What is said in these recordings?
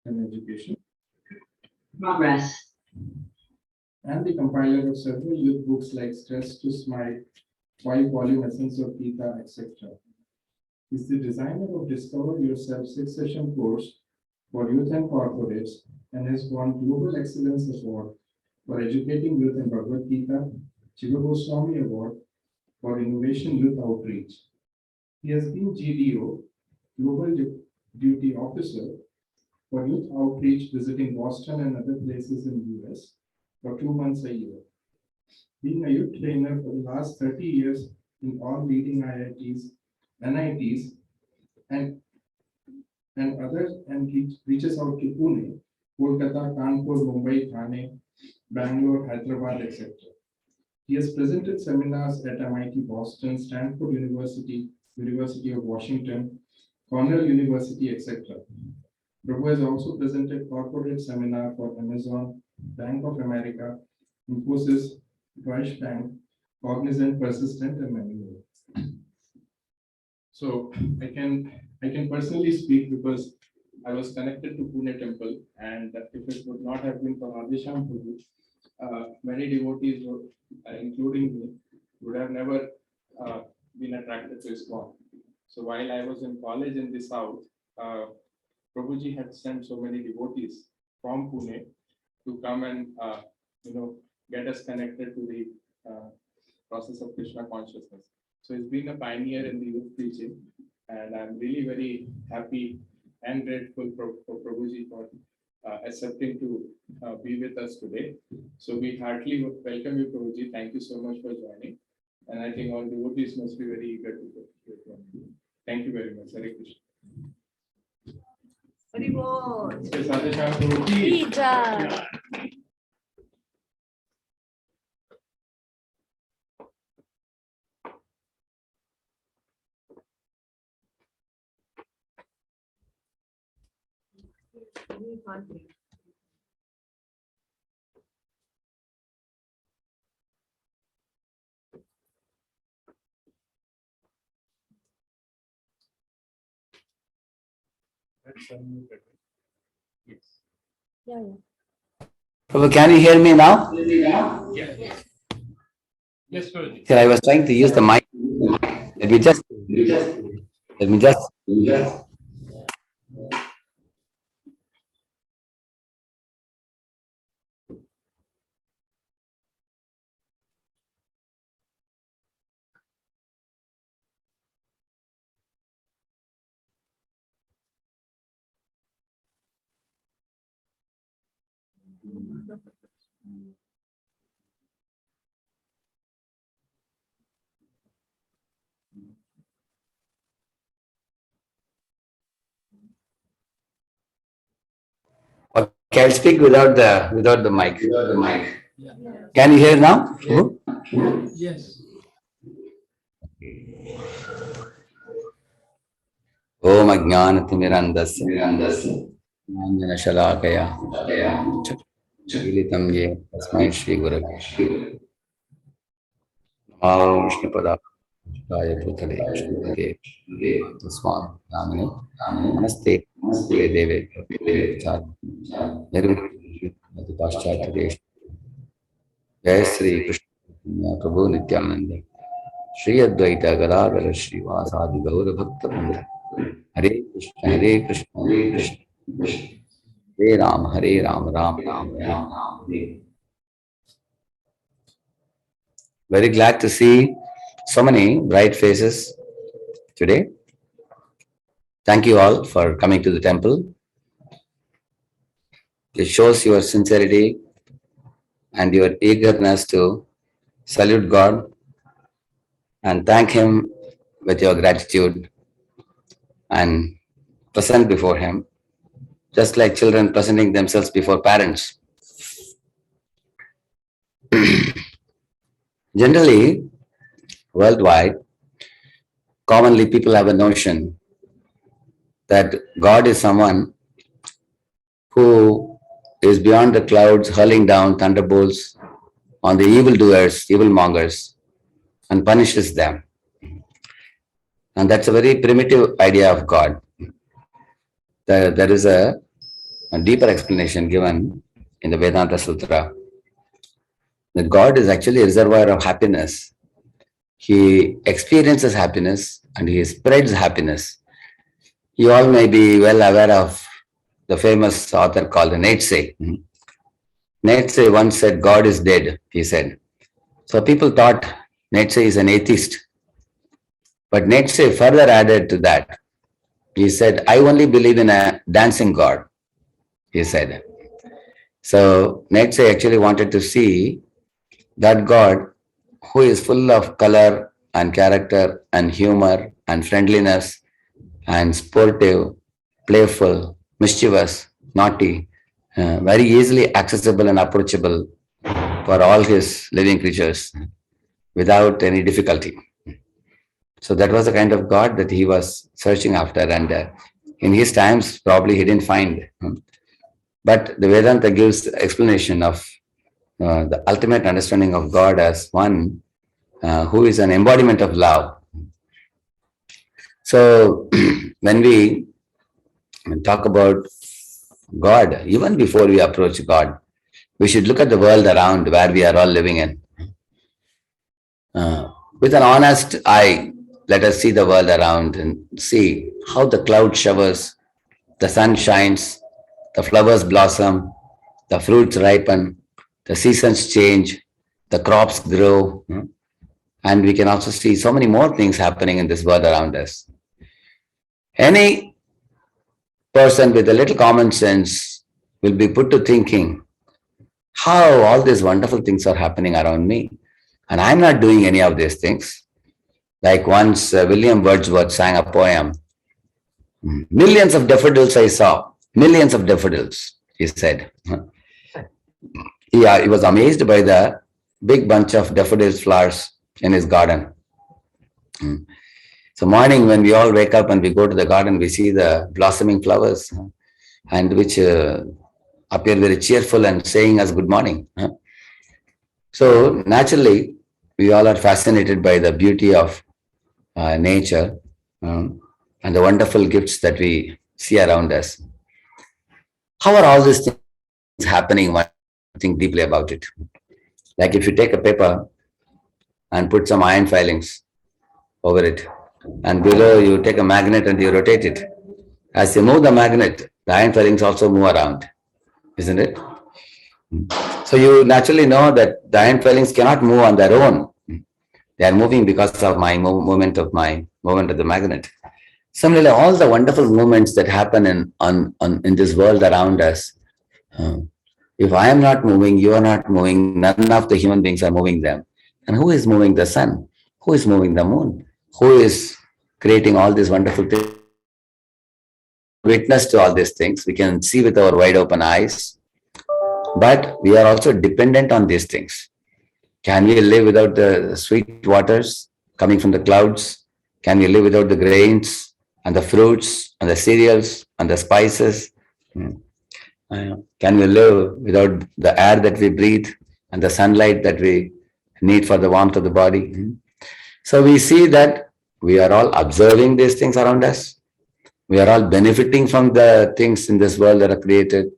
and education, Progress. and the compiler of several youth books like Stress to Smile, 5-volume Essence of Gita, etc. Is the designer of Discover Yourself 6-session course for youth and corporates and has won Global Excellence Award for educating youth in Bhagavad Gita, Jiva Goswami Award for Innovation Youth Outreach. He has been GDO, Global Duty Officer for Youth Outreach, visiting Boston and other places in the US for 2 months a year. Being a youth trainer for the last 30 years in all leading IITs, NITs, and others, and reaches out to Pune, Kolkata, Kanpur, Mumbai, Thane, Bangalore, Hyderabad, etc. He has presented seminars at MIT Boston, Stanford University, University of Washington, Cornell University, etc. Prabhu has also presented corporate seminar for Amazon, Bank of America, Infosys, Deutsche Bank, Cognizant, Persistent, and many more. So I can personally speak because I was connected to Pune Temple, and if it would not have been for Radheshyam Prabhu, many devotees, including me, would have never been attracted to ISKCON. So while I was in college in the south, Prabhuji had sent so many devotees from Pune to come and get us connected to the process of Krishna consciousness. So he's been a pioneer in the youth preaching, and I'm really very happy and grateful for Prabhuji for accepting to be with us today. So we heartily welcome you, Prabhuji. Thank you so much for joining. And I think all devotees must be very eager to join you. Thank you very much. Hare Krishna. Radheshyam Prabhu ki. Yes. Yeah. Prabhu, can you hear me now? Yes. Yes, Prabhuji. Sir, I was trying to use the mic. Let me just. Okay, I'll speak without the mic. Yeah. Can you hear now? Prabhu? Yes. Om Ajnanatimirandasya Jnanashalakaya Chakilitam Ye Tasmai Shri Gurave Namo Vishnupada Jaya Bhutale Shri Tasman Namine Namaste Deve Chad Nirvik Paschat Desh Jai Sri Krishna Prabhu Nityananda Shri Advaita Gadadhara Shri Vasadi Gaura Bhakta Vrinda Hare Krishna Hare Krishna Hare Krishna Hare Ram Ram Hare. Very glad to see so many bright faces today. Thank you all for coming to the temple. It shows your sincerity and your eagerness to salute God and thank Him with your gratitude and present before Him, just like children presenting themselves before parents. Generally, worldwide, commonly people have a notion that God is someone who is beyond the clouds hurling down thunderbolts on the evildoers, evilmongers, and punishes them. And that's a very primitive idea of God. There is a a deeper explanation given in the Vedanta Sutra that God is actually a reservoir of happiness. He experiences happiness and he spreads happiness. You all may be well aware of the famous author called Nietzsche. Nietzsche once said, God is dead, he said. So people thought Nietzsche is an atheist. But Nietzsche further added to that. He said, I only believe in a dancing God, he said. So Nietzsche actually wanted to see that God who is full of color and character and humor and friendliness and sportive, playful, mischievous, naughty, very easily accessible and approachable for all his living creatures without any difficulty. So that was the kind of God that he was searching after, and in his times, probably he didn't find. But the Vedanta gives explanation of the ultimate understanding of God as one who is an embodiment of love. So when we talk about God, even before we approach God, we should look at the world around where we are all living in. With an honest eye, let us see the world around and see how the cloud showers, the sun shines, the flowers blossom, the fruits ripen, the seasons change, the crops grow, and we can also see so many more things happening in this world around us. Any person with a little common sense will be put to thinking how all these wonderful things are happening around me, and I'm not doing any of these things. Like once William Wordsworth sang a poem, millions of daffodils I saw, millions of daffodils, he said. Yeah, he was amazed by the big bunch of daffodils flowers in his garden. So morning when we all wake up and we go to the garden, we see the blossoming flowers and which appear very cheerful and saying us good morning. So naturally, we all are fascinated by the beauty of nature and the wonderful gifts that we see around us. How are all these things happening when you think deeply about it? Like if you take a paper and put some iron filings over it, and below you take a magnet and you rotate it. As you move the magnet, the iron filings also move around, isn't it? So you naturally know that the iron filings cannot move on their own. They are moving because of my movement of the magnet. Similarly, all the wonderful movements that happen in this world around us, if I am not moving, you are not moving, none of the human beings are moving them. And who is moving the sun? Who is moving the moon? Who is creating all these wonderful things? Witness to all these things. We can see with our wide open eyes, but we are also dependent on these things. Can we live without the sweet waters coming from the clouds? Can we live without the grains and the fruits and the cereals and the spices? Can we live without the air that we breathe and the sunlight that we need for the warmth of the body? So we see that we are all observing these things around us. We are all benefiting from the things in this world that are created.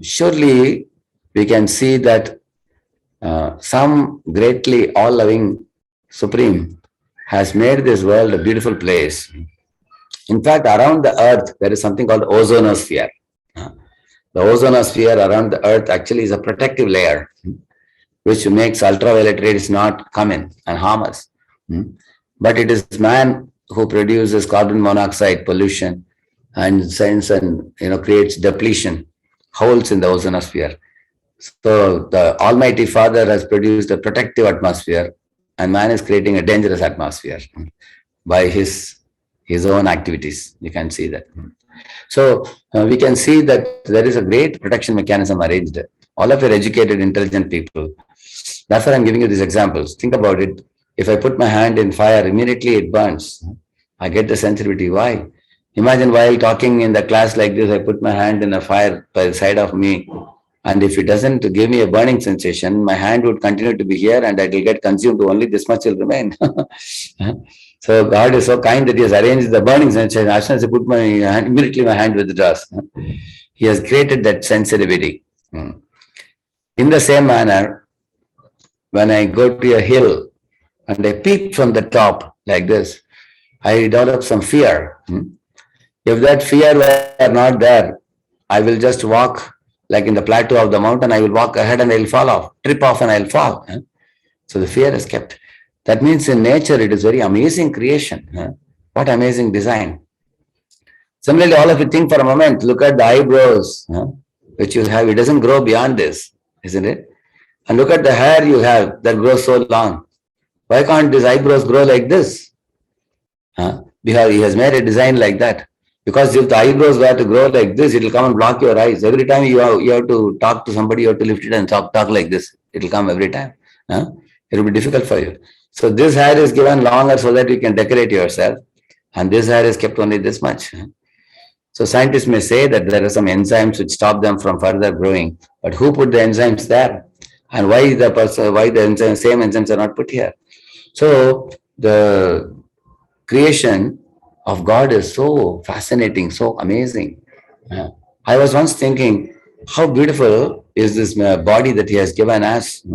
Surely we can see that some greatly all-loving Supreme has made this world a beautiful place. In fact, around the earth, there is something called ozonosphere. The ozonosphere around the earth actually is a protective layer, which makes ultraviolet rays not come in and harm us. But it is man who produces carbon monoxide pollution and sends and creates depletion, holes in the ozonosphere. So the Almighty Father has produced a protective atmosphere, and man is creating a dangerous atmosphere by his own activities. You can see that. So we can see that there is a great protection mechanism arranged. All of you are educated, intelligent people. That's why I'm giving you these examples. Think about it. If I put my hand in fire, immediately it burns. I get the sensitivity. Why? Imagine while talking in the class like this, I put my hand in a fire by the side of me. And if it doesn't give me a burning sensation, my hand would continue to be here and it will get consumed. Only this much will remain. So God is so kind that He has arranged the burning sensation. As soon as I put my hand, immediately my hand withdraws. He has created that sensitivity. In the same manner, when I go to a hill and I peep from the top like this, I develop some fear. If that fear were not there, I will just walk like in the plateau of the mountain, I will walk ahead and I will fall off, trip off and I will fall. So the fear is kept. That means in nature, it is very amazing creation. What amazing design. Similarly, all of you think for a moment, look at the eyebrows, which you have. It doesn't grow beyond this, isn't it? And look at the hair you have that grows so long. Why can't these eyebrows grow like this? Because he has made a design like that. Because if the eyebrows were to grow like this, it will come and block your eyes. Every time you have to talk to somebody, you have to lift it and talk like this. It will come every time. It will be difficult for you. So this hair is given longer so that you can decorate yourself. And this hair is kept only this much. So scientists may say that there are some enzymes which stop them from further growing. But who put the enzymes there? And why the same enzymes are not put here? So the creation of God is so fascinating, so amazing. I was once thinking, how beautiful is this body that He has given us?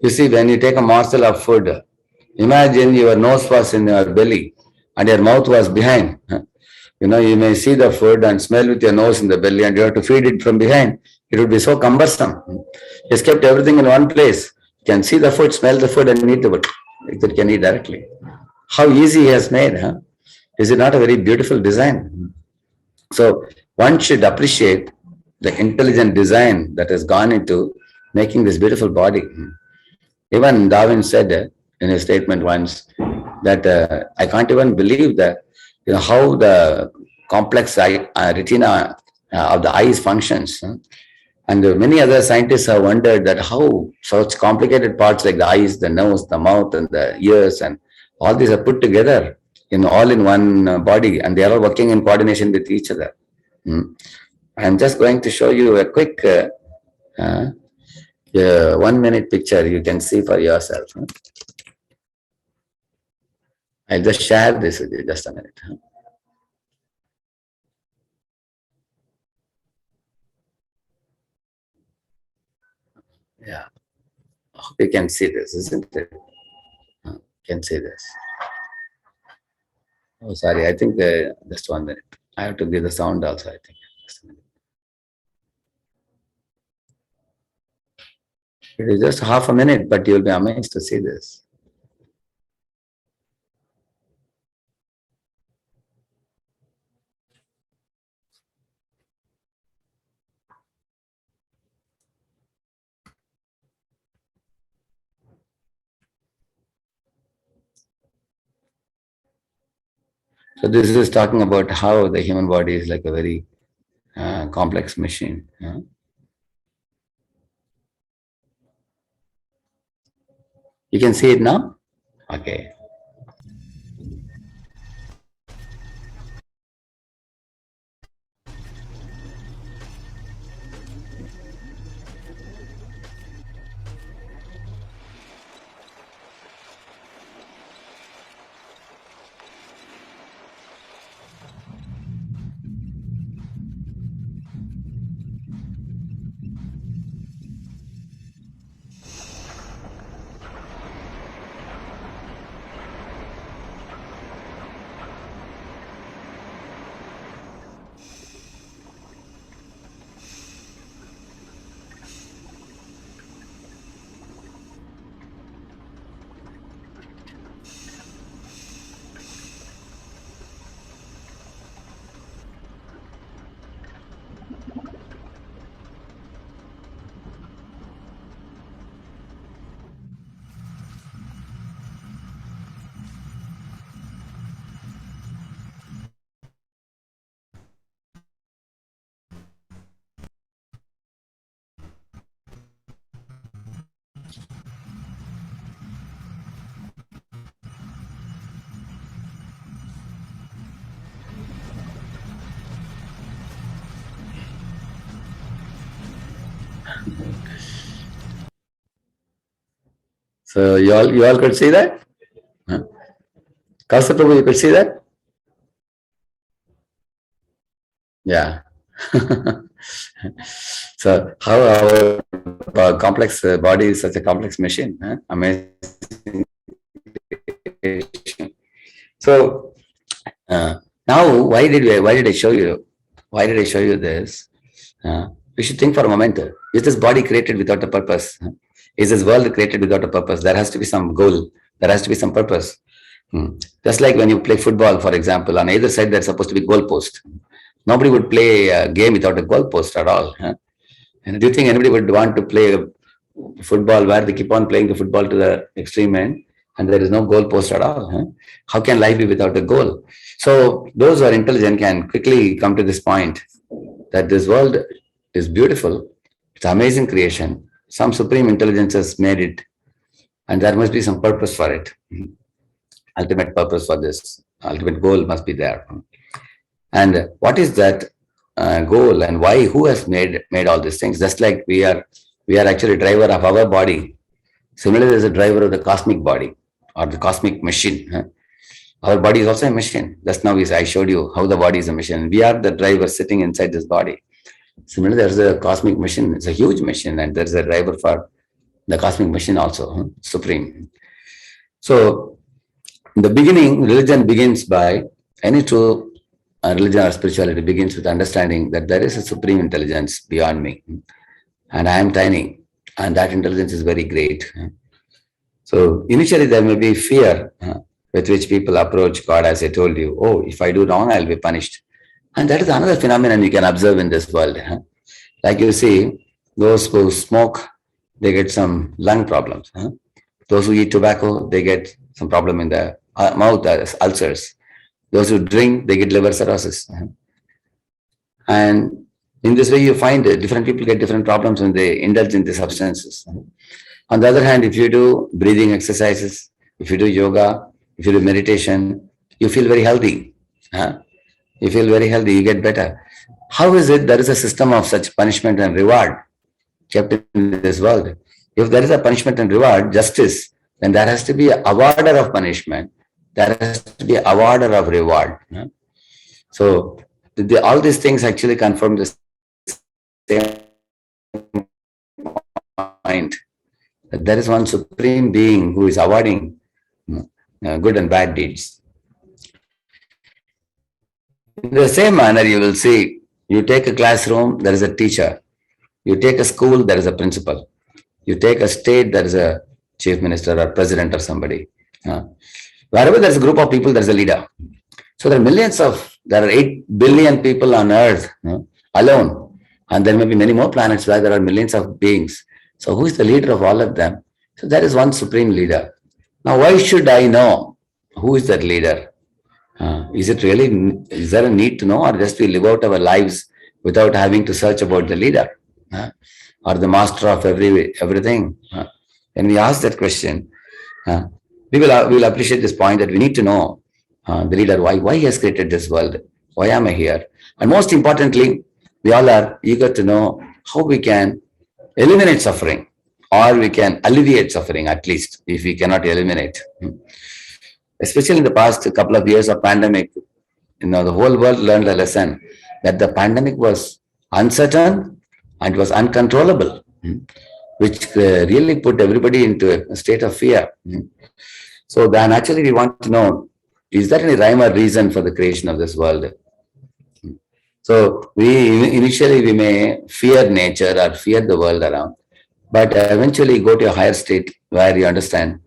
You see, when you take a morsel of food, imagine your nose was in your belly and your mouth was behind. You may see the food and smell with your nose in the belly and you have to feed it from behind. It would be so cumbersome. He's kept everything in one place. You can see the food, smell the food and eat the food. It can eat directly. How easy He has made, Is it not a very beautiful design? So one should appreciate the intelligent design that has gone into making this beautiful body. Even Darwin said in his statement once that I can't even believe that how the complex retina of the eyes functions. And many other scientists have wondered that how such complicated parts like the eyes, the nose, the mouth, and the ears, and all these are put together all in one body, and they are all working in coordination with each other. I'm just going to show you a quick 1 minute picture you can see for yourself. I'll just share this with you, just a minute. Yeah, you can see this, isn't it? You can see this. Oh, sorry, I think just 1 minute. I have to give the sound also, I think. Just a minute. It is just half a minute, but you'll be amazed to see this. So this is talking about how the human body is like a very complex machine. You can see it now? Okay. So you all could see that? Huh? Kausa Prabhu, you could see that? Yeah. So how our complex body is such a complex machine. Huh? Amazing. So now, why did I show you? Why did I show you this? We should think for a moment. Is this body created without a purpose? Is this world created without a purpose? There has to be some goal. There has to be some purpose. Just like when you play football, for example, on either side there's supposed to be goalpost. Nobody would play a game without a goalpost at all. And do you think anybody would want to play football where they keep on playing the football to the extreme end and there is no goal post at all? How can life be without a goal? So those who are intelligent can quickly come to this point that this world is beautiful. It's amazing creation. Some supreme intelligence has made it, and there must be some purpose for it. Ultimate purpose for this, ultimate goal must be there. And what is that goal, and why? Who has made all these things? Just like we are actually driver of our body. Similarly, there is a driver of the cosmic body or the cosmic machine. Our body is also a machine. Just now I showed you how the body is a machine. We are the driver sitting inside this body. Similarly, there's a cosmic machine. It's a huge machine, and there's a driver for the cosmic machine also, supreme. So, in the beginning, religion begins by any true religion or spirituality begins with understanding that there is a supreme intelligence beyond me, and I am tiny, and that intelligence is very great. So, initially, there may be fear with which people approach God, as I told you. Oh, if I do wrong, I'll be punished. And that is another phenomenon you can observe in this world. Like you see, those who smoke, they get some lung problems. Those who eat tobacco, they get some problem in the mouth, ulcers. Those who drink, they get liver cirrhosis. And in this way, you find different people get different problems when they indulge in the substances. On the other hand, if you do breathing exercises, if you do yoga, if you do meditation, you feel very healthy. You feel very healthy, you get better. How is it there is a system of such punishment and reward kept in this world? If there is a punishment and reward, justice, then there has to be a awarder of punishment. There has to be a awarder of reward. So all these things actually confirm the same point. That there is one supreme being who is awarding good and bad deeds. In the same manner, you will see, you take a classroom, there is a teacher. You take a school, there is a principal. You take a state, there is a chief minister or president or somebody. Wherever there is a group of people, there is a leader. So there are 8 billion people on earth alone. And there may be many more planets where there are millions of beings. So who is the leader of all of them? So there is one supreme leader. Now, why should I know who is that leader? Is there a need to know, or just we live out our lives without having to search about the leader or the master of everything? When we ask that question, we will appreciate this point that we need to know the leader, why he has created this world, why am I here? And most importantly, we all are eager to know how we can eliminate suffering, or we can alleviate suffering, at least, if we cannot eliminate. Especially in the past couple of years of pandemic, the whole world learned a lesson that the pandemic was uncertain and was uncontrollable, which really put everybody into a state of fear. So then actually we want to know, is there any rhyme or reason for the creation of this world? So initially we may fear nature or fear the world around, but eventually go to a higher state where you understand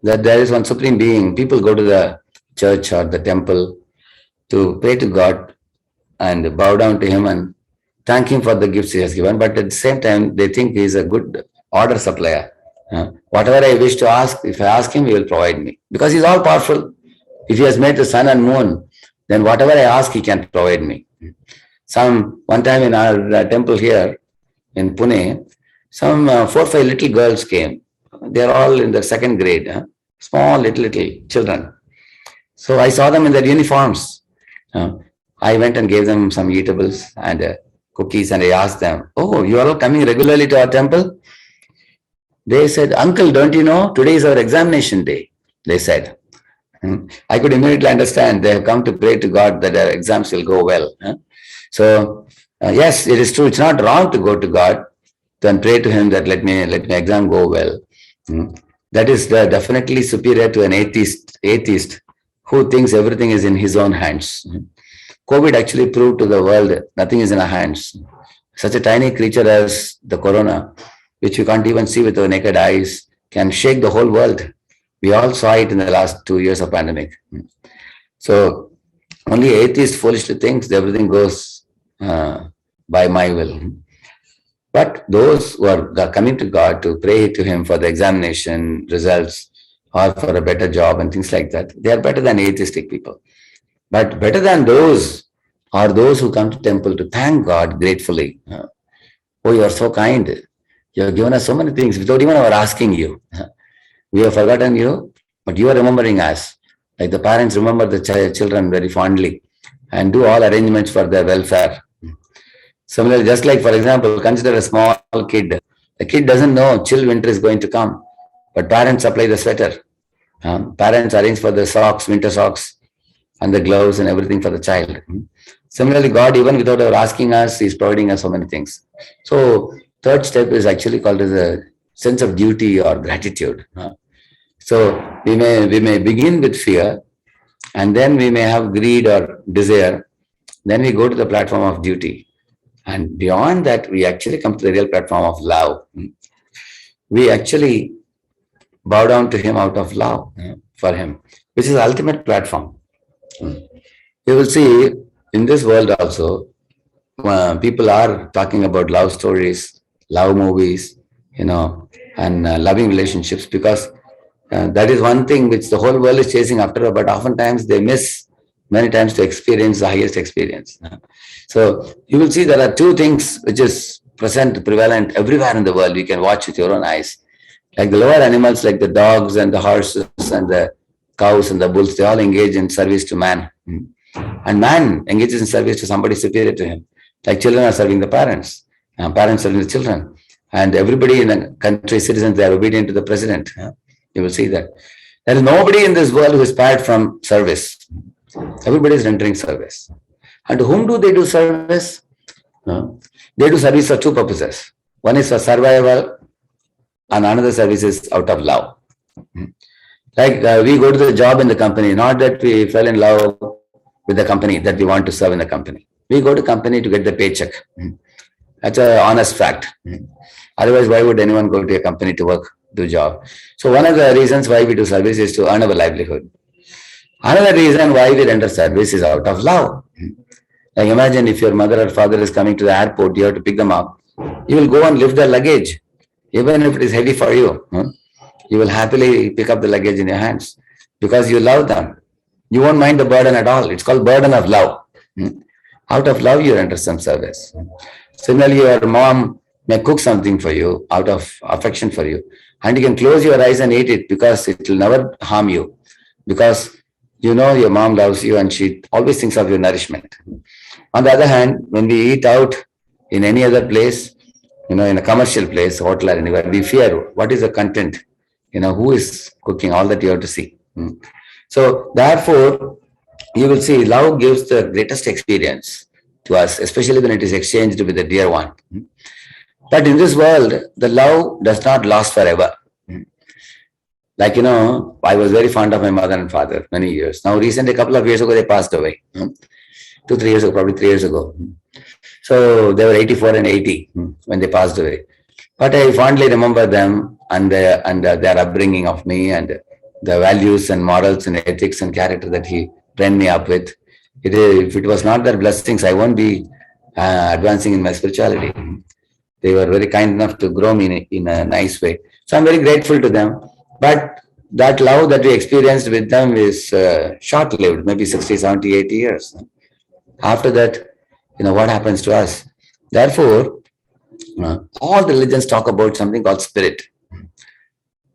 that there is one supreme being. People go to the church or the temple to pray to God and bow down to him and thank him for the gifts he has given. But at the same time, they think he is a good order supplier. Whatever I wish to ask, if I ask him, he will provide me. Because he's all powerful. If he has made the sun and moon, then whatever I ask, he can provide me. One time in our temple here in Pune, some 4 or 5 little girls came. They are all in the 2nd grade. Small little children. So I saw them in their uniforms. I went and gave them some eatables and cookies, and I asked them, "Oh, you are all coming regularly to our temple?" They said, "Uncle, don't you know, today is our examination day," they said. I could immediately understand they have come to pray to God that their exams will go well. So Yes, it is true. It's not wrong to go to God and pray to Him that let my exam go well. That is definitely superior to an atheist who thinks everything is in his own hands. COVID actually proved to the world nothing is in our hands. Such a tiny creature as the corona, which we can't even see with our naked eyes, can shake the whole world. We all saw it in the last 2 years of pandemic. So only atheist foolishly thinks everything goes by my will. But those who are coming to God to pray to Him for the examination results or for a better job and things like that, they are better than atheistic people. But better than those are those who come to temple to thank God gratefully. Oh, you are so kind. You have given us so many things without even our asking you. We have forgotten you, but you are remembering us. Like the parents remember the children very fondly and do all arrangements for their welfare. Similarly, just like, for example, consider a small kid. The kid doesn't know chill winter is going to come, but parents supply the sweater. Parents arrange for the socks, winter socks, and the gloves and everything for the child. Similarly, God, even without our asking us, is providing us so many things. So, third step is actually called as a sense of duty or gratitude. So, we may begin with fear, and then we may have greed or desire. Then we go to the platform of duty. And beyond that, we actually come to the real platform of love. We actually bow down to Him out of love for Him, which is the ultimate platform. You will see in this world also, people are talking about love stories, love movies, and loving relationships because that is one thing which the whole world is chasing after, but oftentimes they miss many times to experience the highest experience. So you will see there are two things which is prevalent everywhere in the world. You can watch with your own eyes. Like the lower animals, like the dogs and the horses and the cows and the bulls, they all engage in service to man. And man engages in service to somebody superior to him. Like children are serving the parents, parents serving the children. And everybody in the country, citizens, they are obedient to the president. You will see that. There is nobody in this world who is spared from service. Everybody is rendering service. And to whom do they do service? They do service for two purposes. One is for survival, and another service is out of love. Like we go to the job in the company, not that we fell in love with the company that we want to serve in the company. We go to company to get the paycheck. That's an honest fact. Otherwise, why would anyone go to a company to work, do job? So one of the reasons why we do service is to earn our livelihood. Another reason why we render service is out of love. Like imagine if your mother or father is coming to the airport, you have to pick them up. You will go and lift their luggage, even if it is heavy for you. You will happily pick up the luggage in your hands because you love them. You won't mind the burden at all. It's called burden of love. Out of love, you render some service. Similarly, your mom may cook something for you out of affection for you, and you can close your eyes and eat it because it will never harm you. Because you know your mom loves you and she always thinks of your nourishment. On the other hand, when we eat out in any other place, in a commercial place, hotel or anywhere, we fear what is the content, who is cooking, all that you have to see. So therefore, you will see love gives the greatest experience to us, especially when it is exchanged with a dear one. But in this world, the love does not last forever. Like, I was very fond of my mother and father many years. Now, recently, a couple of years ago, they passed away. 2-3 years ago, probably 3 years ago. So they were 84 and 80 when they passed away. But I fondly remember them and their upbringing of me and the values and morals and ethics and character that he trained me up with. If it was not their blessings, I won't be advancing in my spirituality. They were very kind enough to grow me in a nice way. So I'm very grateful to them. But that love that we experienced with them is short-lived, maybe 60, 70, 80 years. After that, what happens to us? Therefore, all the religions talk about something called spirit.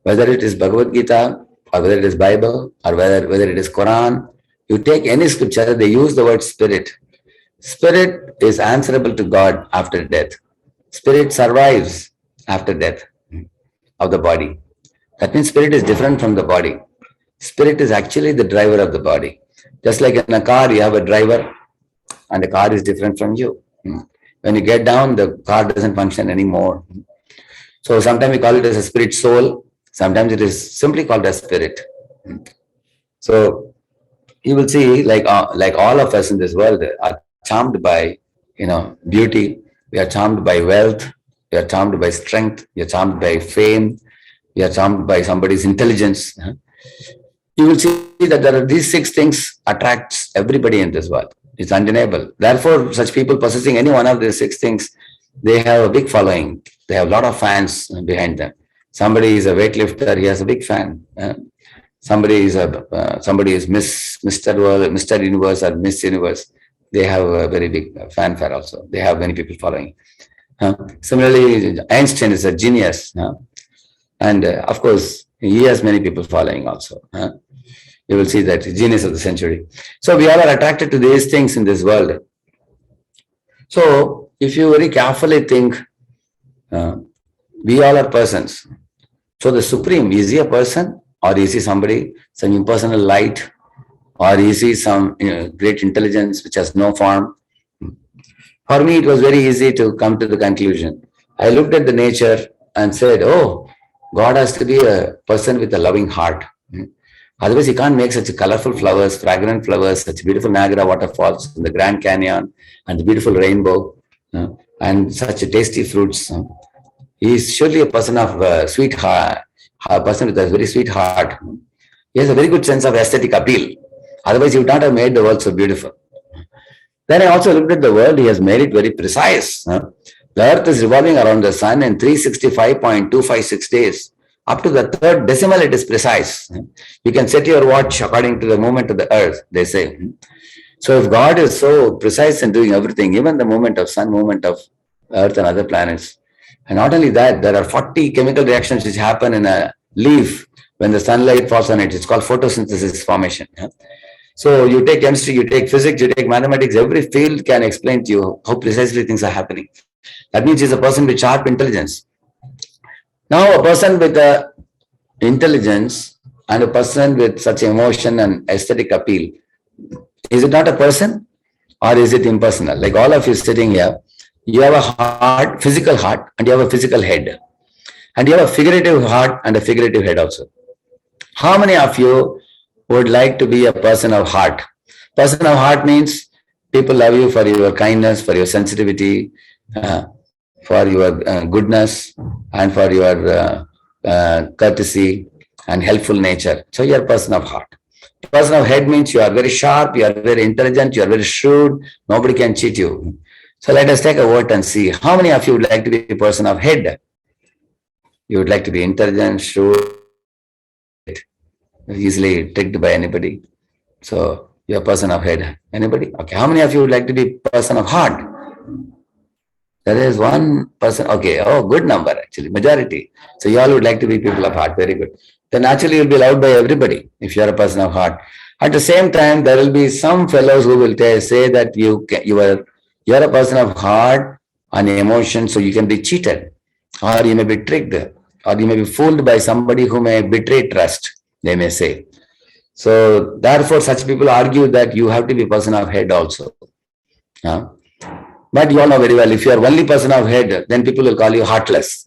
Whether it is Bhagavad Gita, or whether it is Bible, or whether it is Quran, you take any scripture, they use the word spirit. Spirit is answerable to God after death. Spirit survives after death of the body. That means spirit is different from the body. Spirit is actually the driver of the body. Just like in a car, you have a driver and the car is different from you. When you get down, the car doesn't function anymore. So sometimes we call it as a spirit soul. Sometimes it is simply called as spirit. So you will see, like all of us in this world are charmed by, beauty. We are charmed by wealth. We are charmed by strength. We are charmed by fame. We are charmed by somebody's intelligence. You will see that there are these six things attracts everybody in this world. It's undeniable. Therefore, such people possessing any one of these six things, they have a big following. They have a lot of fans behind them. Somebody is a weightlifter, he has a big fan. Somebody is Mr. World, Mr. Universe or Miss Universe. They have a very big fanfare also. They have many people following. Similarly, Einstein is a genius. And of course, he has many people following also. You will see that genius of the century. So we all are attracted to these things in this world. So if you very carefully think, we all are persons. So the Supreme, is he a person, or is he somebody, some impersonal light, or is he some great intelligence which has no form? For me, it was very easy to come to the conclusion. I looked at the nature and said, oh, God has to be a person with a loving heart. Otherwise, he can't make such colorful flowers, fragrant flowers, such beautiful Niagara waterfalls, the Grand Canyon, and the beautiful rainbow, and such tasty fruits. He is surely a person of sweet heart, a person with a very sweet heart. He has a very good sense of aesthetic appeal. Otherwise, he would not have made the world so beautiful. Then I also looked at the world. He has made it very precise. The earth is revolving around the sun in 365.256 days. Up to the third decimal, it is precise. You can set your watch according to the movement of the earth, they say. So if God is so precise in doing everything, even the movement of sun, movement of earth and other planets, and not only that, there are 40 chemical reactions which happen in a leaf when the sunlight falls on it. It's called photosynthesis formation. So you take chemistry, you take physics, you take mathematics, every field can explain to you how precisely things are happening. That means he's a person with sharp intelligence. Now, a person with intelligence and a person with such emotion and aesthetic appeal, is it not a person, or is it impersonal? Like all of you sitting here, you have a heart, physical heart, and you have a physical head. And you have a figurative heart and a figurative head also. How many of you would like to be a person of heart? Person of heart means people love you for your kindness, for your sensitivity, for your goodness, and for your courtesy and helpful nature. So you are a person of heart. Person of head means you are very sharp, you are very intelligent, you are very shrewd, nobody can cheat you. So let us take a vote and see how many of you would like to be a person of head. You would like to be intelligent, shrewd, easily tricked by anybody. So you're a person of head. Anybody? Okay. How many of you would like to be a person of heart? There is one person. Okay. Oh, good number actually. Majority. So you all would like to be people of heart. Very good. Then naturally you'll be loved by everybody if you're a person of heart. At the same time, there will be some fellows who will say that you're a person of heart and emotion, so you can be cheated, or you may be tricked, or you may be fooled by somebody who may betray trust, they may say. So therefore, such people argue that you have to be a person of head also. But you all know very well, if you are only person of head, then people will call you heartless.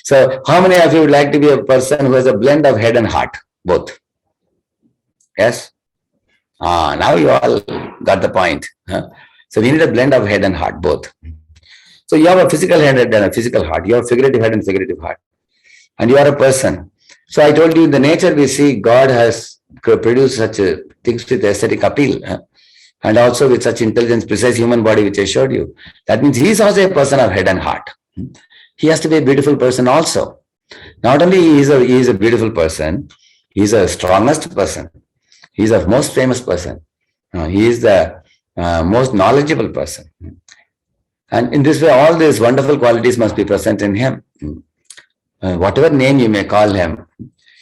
So how many of you would like to be a person who has a blend of head and heart, both? Yes? Now you all got the point. So we need a blend of head and heart, both. So you have a physical head and a physical heart. You have figurative head and figurative heart. And you are a person. So I told you, in the nature we see, God has produced such things with aesthetic appeal. And also with such intelligence, precise human body, which I showed you. That means he is also a person of head and heart. He has to be a beautiful person also. Not only he is a beautiful person, he is the strongest person. He is the most famous person. He is the most knowledgeable person. And in this way, all these wonderful qualities must be present in him. Whatever name you may call him,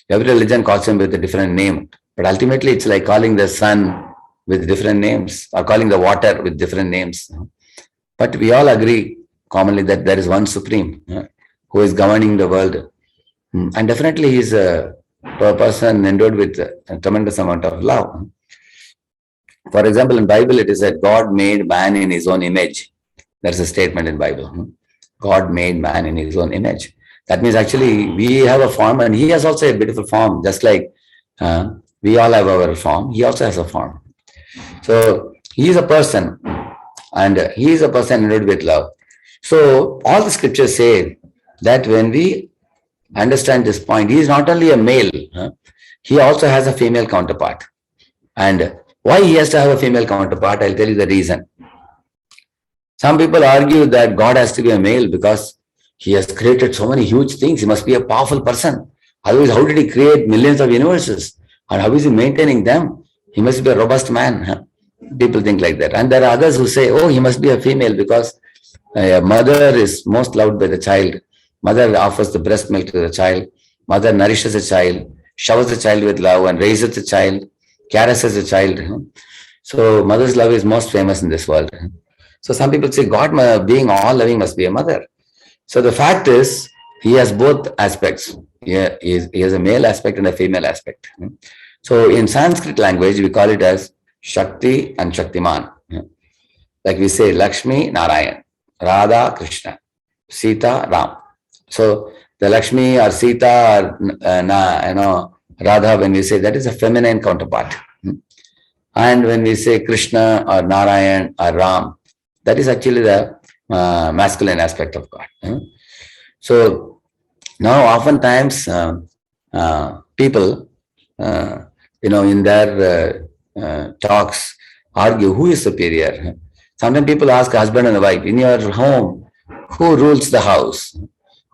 every religion calls him with a different name. But ultimately, it's like calling the sun with different names, or calling the water with different names. But we all agree commonly that there is one Supreme who is governing the world. And definitely he is a person endowed with a tremendous amount of love. For example, in Bible, it is that God made man in his own image. There's a statement in Bible. God made man in his own image. That means actually we have a form and he has also a beautiful form, just like we all have our form. He also has a form. So he is a person and he is a person endowed with love. So all the scriptures say that when we understand this point, he is not only a male, he also has a female counterpart. And why he has to have a female counterpart, I'll tell you the reason. Some people argue that God has to be a male because he has created so many huge things. He must be a powerful person. Otherwise, how did he create millions of universes? And how is he maintaining them? He must be a robust man. People think like that. And there are others who say, oh, he must be a female because a mother is most loved by the child. Mother offers the breast milk to the child. Mother nourishes the child, showers the child with love and raises the child, caresses the child. So mother's love is most famous in this world. So some people say God being all loving must be a mother. So the fact is he has both aspects. He has a male aspect and a female aspect. So in Sanskrit language, we call it as Shakti and Shaktiman. Like we say Lakshmi, Narayan, Radha, Krishna, Sita, Ram. So the Lakshmi or Sita or Radha, when we say that is a feminine counterpart. And when we say Krishna or Narayan or Ram, that is actually the masculine aspect of God. So now oftentimes people, in their talks argue who is superior. Sometimes people ask husband and wife, in your home, who rules the house?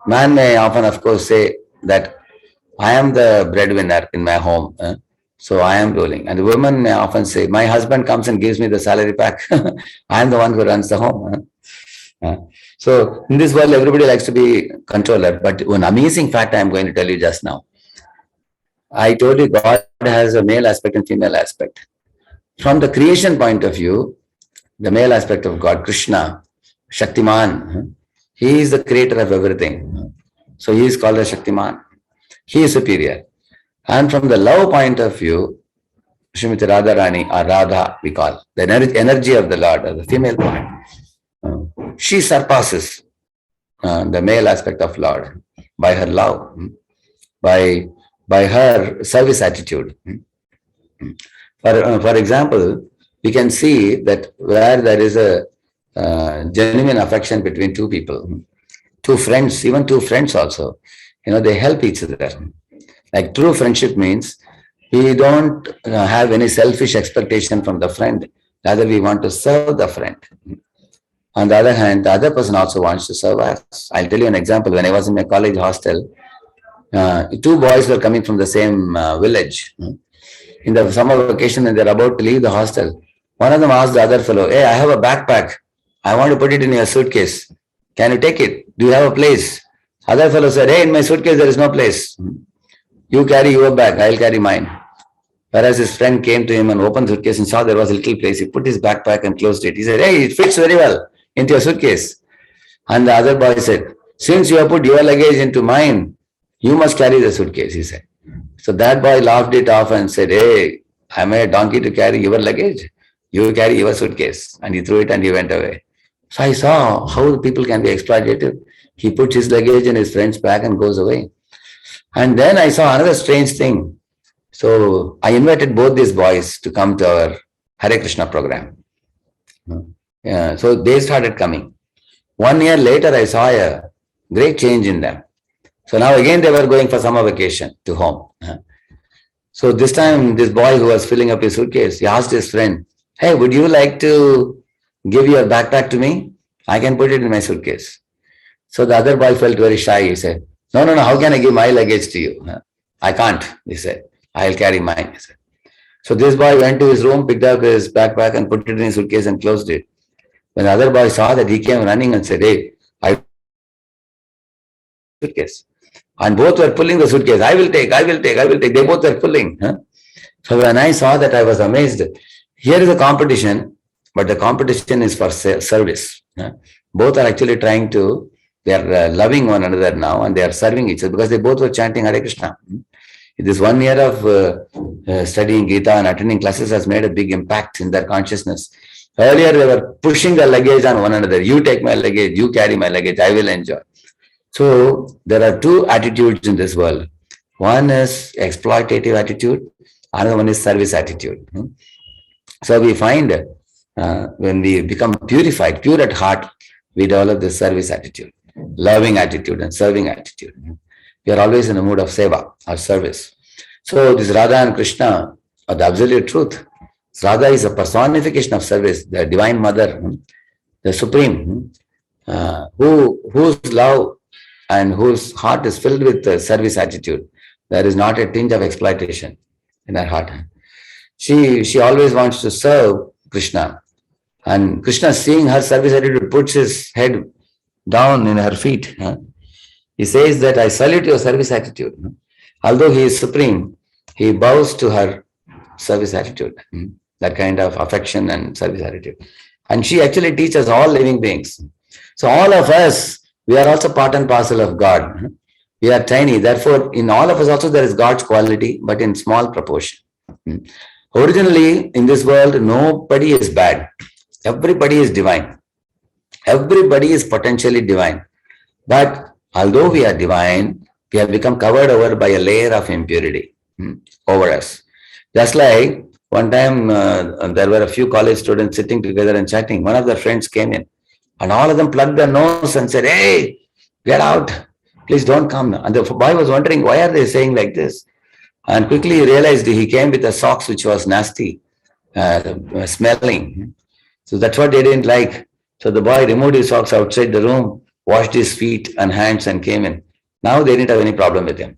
Man may often, of course, say that I am the breadwinner in my home, so I am ruling. And the woman may often say, my husband comes and gives me the salary pack. I am the one who runs the home. So in this world, everybody likes to be controller. But one amazing fact I am going to tell you just now. I told you God has a male aspect and female aspect. From the creation point of view, the male aspect of God, Krishna, Shaktiman, he is the creator of everything. So he is called a Shaktiman. He is superior. And from the love point of view, Srimati Radharani or Radha, we call the energy of the Lord, or the female point. She surpasses the male aspect of Lord by her love, by her service attitude. For example, we can see that where there is a genuine affection between two people, two friends, even two friends also, they help each other. Like true friendship means we don't have any selfish expectation from the friend. Rather, we want to serve the friend. On the other hand, the other person also wants to serve us. I'll tell you an example. When I was in my college hostel, two boys were coming from the same village. In the summer vacation, when they're about to leave the hostel, one of them asked the other fellow, hey, I have a backpack. I want to put it in your suitcase. Can you take it? Do you have a place? Other fellow said, hey, in my suitcase, there is no place. You carry your bag, I'll carry mine. Whereas his friend came to him and opened the suitcase and saw there was a little place. He put his backpack and closed it. He said, hey, it fits very well into your suitcase. And the other boy said, since you have put your luggage into mine, you must carry the suitcase, he said. So that boy laughed it off and said, hey, am I a donkey to carry your luggage? You carry your suitcase. And he threw it and he went away. So I saw how people can be exploitative. He puts his luggage in his friend's bag and goes away. And then I saw another strange thing. So I invited both these boys to come to our Hare Krishna program. So they started coming. 1 year later, I saw a great change in them. So now again, they were going for summer vacation to home. So this time, this boy who was filling up his suitcase, he asked his friend, hey, would you like to give your backpack to me? I can put it in my suitcase. So the other boy felt very shy. He said, no, how can I give my luggage to you? I can't, he said. I'll carry mine, he said. So this boy went to his room, picked up his backpack and put it in his suitcase and closed it. When the other boy saw that, he came running and said, hey, I suitcase. And both were pulling the suitcase. I will take. They both were pulling. So when I saw that, I was amazed. Here is a competition, but the competition is for service. Both are actually they are loving one another now and they are serving each other because they both were chanting Hare Krishna. This 1 year of studying Gita and attending classes has made a big impact in their consciousness. Earlier, they were pushing the luggage on one another. You take my luggage, you carry my luggage, I will enjoy. So there are two attitudes in this world. One is exploitative attitude, another one is service attitude. So we find when we become purified, pure at heart, we develop this service attitude, loving attitude and serving attitude. We are always in a mood of seva or service. So this Radha and Krishna are the absolute truth. Radha is a personification of service, the divine mother, the supreme, whose love and whose heart is filled with service attitude. There is not a tinge of exploitation in her heart. She always wants to serve Krishna. And Krishna, seeing her service attitude, puts his head down in her feet. He says that I salute your service attitude. Although he is supreme, he bows to her service attitude, that kind of affection and service attitude. And she actually teaches all living beings. So all of us, we are also part and parcel of God. We are tiny. Therefore, in all of us also there is God's quality, but in small proportion. Originally, in this world, nobody is bad. Everybody is divine. Everybody is potentially divine. But although we are divine, we have become covered over by a layer of impurity over us. Just like one time, there were a few college students sitting together and chatting. One of their friends came in and all of them plugged their nose and said, hey, get out. Please don't come. And the boy was wondering, why are they saying like this? And quickly he realized he came with a socks which was nasty, smelling. So that's what they didn't like. So the boy removed his socks outside the room, washed his feet and hands and came in. Now they didn't have any problem with him.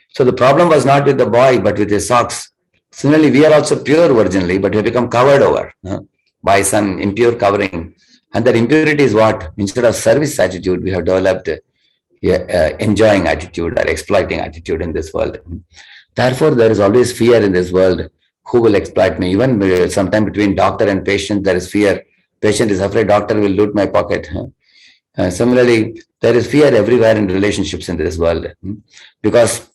So the problem was not with the boy, but with his socks. Similarly, we are also pure originally, but we have become covered over by some impure covering. And that impurity is what? Instead of service attitude, we have developed enjoying attitude or exploiting attitude in this world. Therefore, there is always fear in this world. Who will exploit me? Even sometime between doctor and patient, there is fear. Patient is afraid doctor will loot my pocket. Similarly, there is fear everywhere in relationships in this world because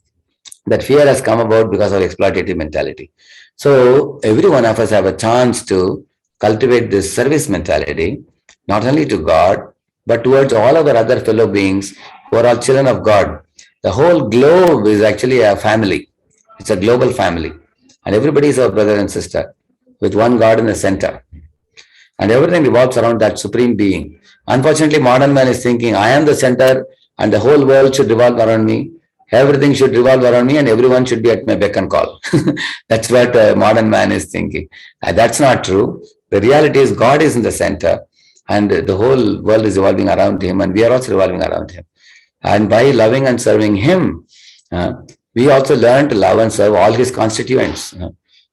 that fear has come about because of exploitative mentality. So every one of us have a chance to cultivate this service mentality, not only to God, but towards all of our other fellow beings who are all children of God. The whole globe is actually a family. It's a global family. And everybody is our brother and sister with one God in the center. And everything revolves around that supreme being. Unfortunately, modern man is thinking, I am the center and the whole world should revolve around me. Everything should revolve around me and everyone should be at my beck and call. That's what modern man is thinking. That's not true. The reality is God is in the center and the whole world is revolving around him and we are also revolving around him. And by loving and serving him, we also learn to love and serve all his constituents,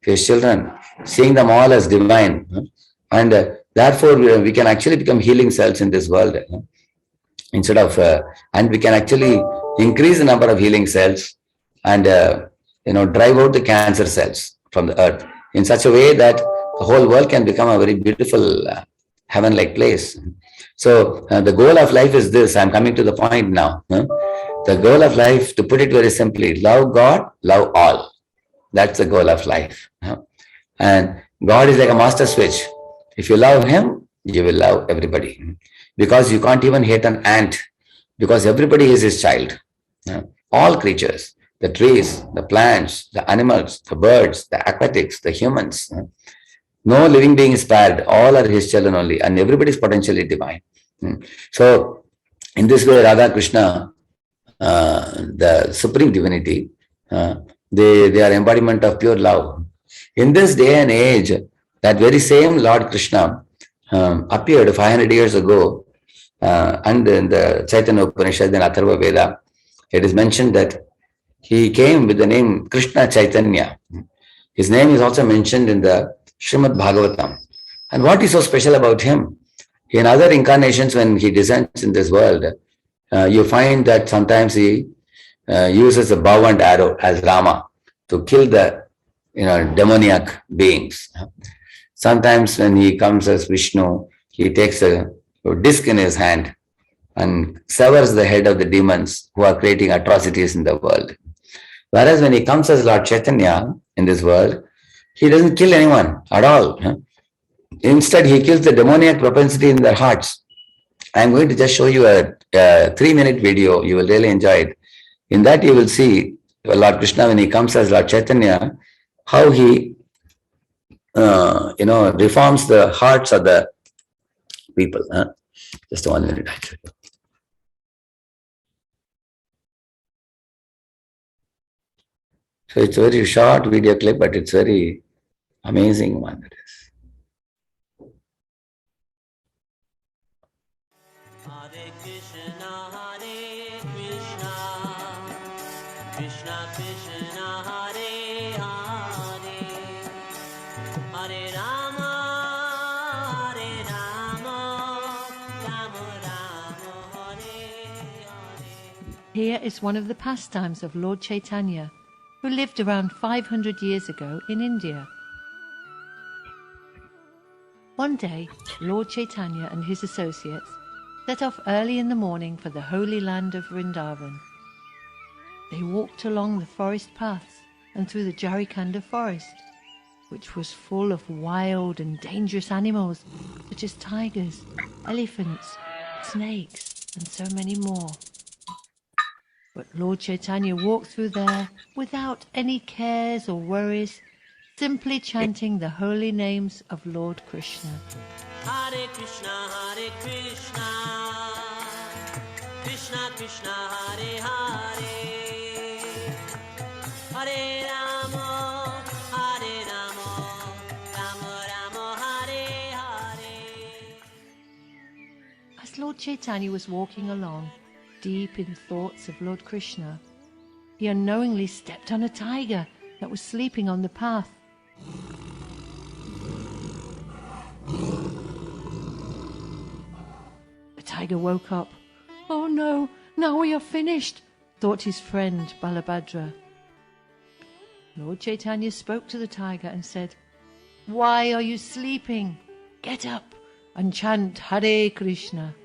his children, seeing them all as divine. And therefore, we can actually become healing cells in this world. Instead of, and we can actually increase the number of healing cells and, drive out the cancer cells from the earth in such a way that the whole world can become a very beautiful heaven-like place. So the goal of life is this. I'm coming to the point now. The goal of life, to put it very simply, love God, love all. That's the goal of life. And God is like a master switch. If you love him, you will love everybody. Because you can't even hate an ant, because everybody is his child. All creatures, the trees, the plants, the animals, the birds, the aquatics, the humans. No living being is spared. All are his children only, and everybody is potentially divine. So, in this way, Radha Krishna, the supreme divinity, they are embodiment of pure love. In this day and age, that very same Lord Krishna appeared 500 years ago, and in the Chaitanya Upanishad, in Atharva Veda, it is mentioned that he came with the name Krishna Chaitanya. His name is also mentioned in the Srimad Bhagavatam. And what is so special about him? In other incarnations, when he descends in this world, you find that sometimes he uses a bow and arrow as Rama to kill the demoniac beings. Sometimes when he comes as Vishnu, he takes a disc in his hand and severs the head of the demons who are creating atrocities in the world. Whereas when he comes as Lord Chaitanya in this world, he doesn't kill anyone at all. Instead, he kills the demoniac propensity in their hearts. I'm going to just show you a 3-minute video. You will really enjoy it. In that, you will see Lord Krishna when he comes as Lord Chaitanya, how he, reforms the hearts of the people. Just 1 minute, actually. So it's a very short video clip, but it's very amazing one. Hare Krishna, Krishna Krishna, Hare Hare, Hare Rama, Rama Rama, Hare Hare. Here is one of the pastimes of Lord Chaitanya, who lived around 500 years ago in India. One day, Lord Chaitanya and his associates set off early in the morning for the holy land of Vrindavan. They walked along the forest paths and through the Jarikanda forest, which was full of wild and dangerous animals such as tigers, elephants, snakes, and so many more. But Lord Chaitanya walked through there without any cares or worries, simply chanting the holy names of Lord Krishna. Hare Krishna, Krishna Krishna, Hare Hare, Hare Rama, Rama Rama, Hare Hare. As Lord Chaitanya was walking along, deep in thoughts of Lord Krishna, he unknowingly stepped on a tiger that was sleeping on the path. The tiger woke up. "Oh no, now we are finished," thought his friend Balabhadra. Lord Chaitanya spoke to the tiger and said, "Why are you sleeping? Get up and chant Hare Krishna."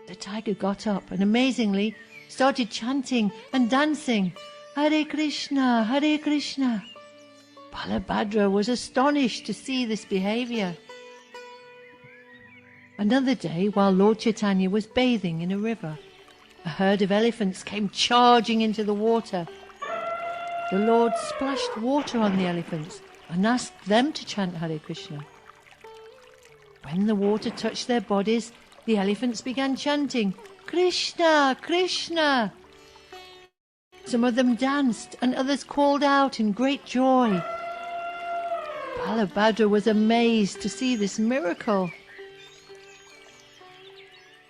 The tiger got up and amazingly started chanting and dancing, "Hare Krishna, Hare Krishna." Balabhadra was astonished to see this behavior. Another day, while Lord Chaitanya was bathing in a river, a herd of elephants came charging into the water. The Lord splashed water on the elephants and asked them to chant Hare Krishna. When the water touched their bodies, the elephants began chanting, "Krishna, Krishna." Some of them danced and others called out in great joy. Balabhadra was amazed to see this miracle.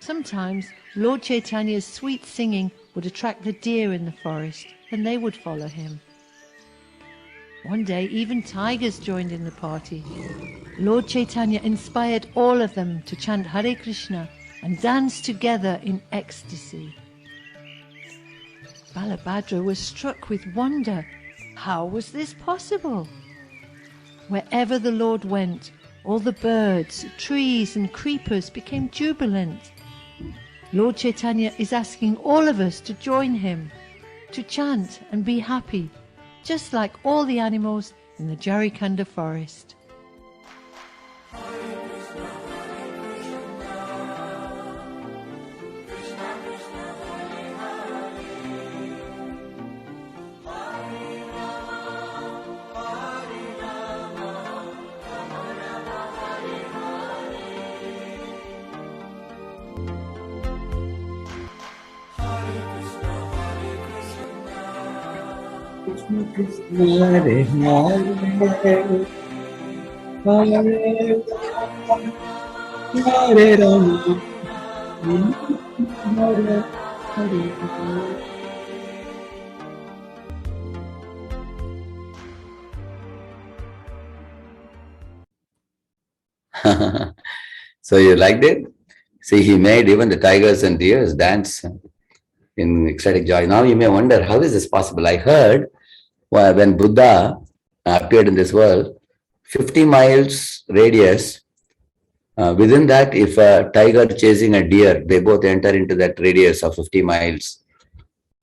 Sometimes Lord Chaitanya's sweet singing would attract the deer in the forest, and they would follow him. One day even tigers joined in the party. Lord Chaitanya inspired all of them to chant Hare Krishna and dance together in ecstasy. Balabhadra was struck with wonder. How was this possible? Wherever the Lord went, all the birds, trees and creepers became jubilant. Lord Chaitanya is asking all of us to join him, to chant and be happy, just like all the animals in the Jarikanda forest. Hare Hare Rama, Hare Hare. So you liked it? See, he made even the tigers and deers dance in ecstatic joy. Now you may wonder, how is this possible? I heard when Buddha appeared in this world, 50 miles radius, within that, if a tiger chasing a deer, they both enter into that radius of 50 miles.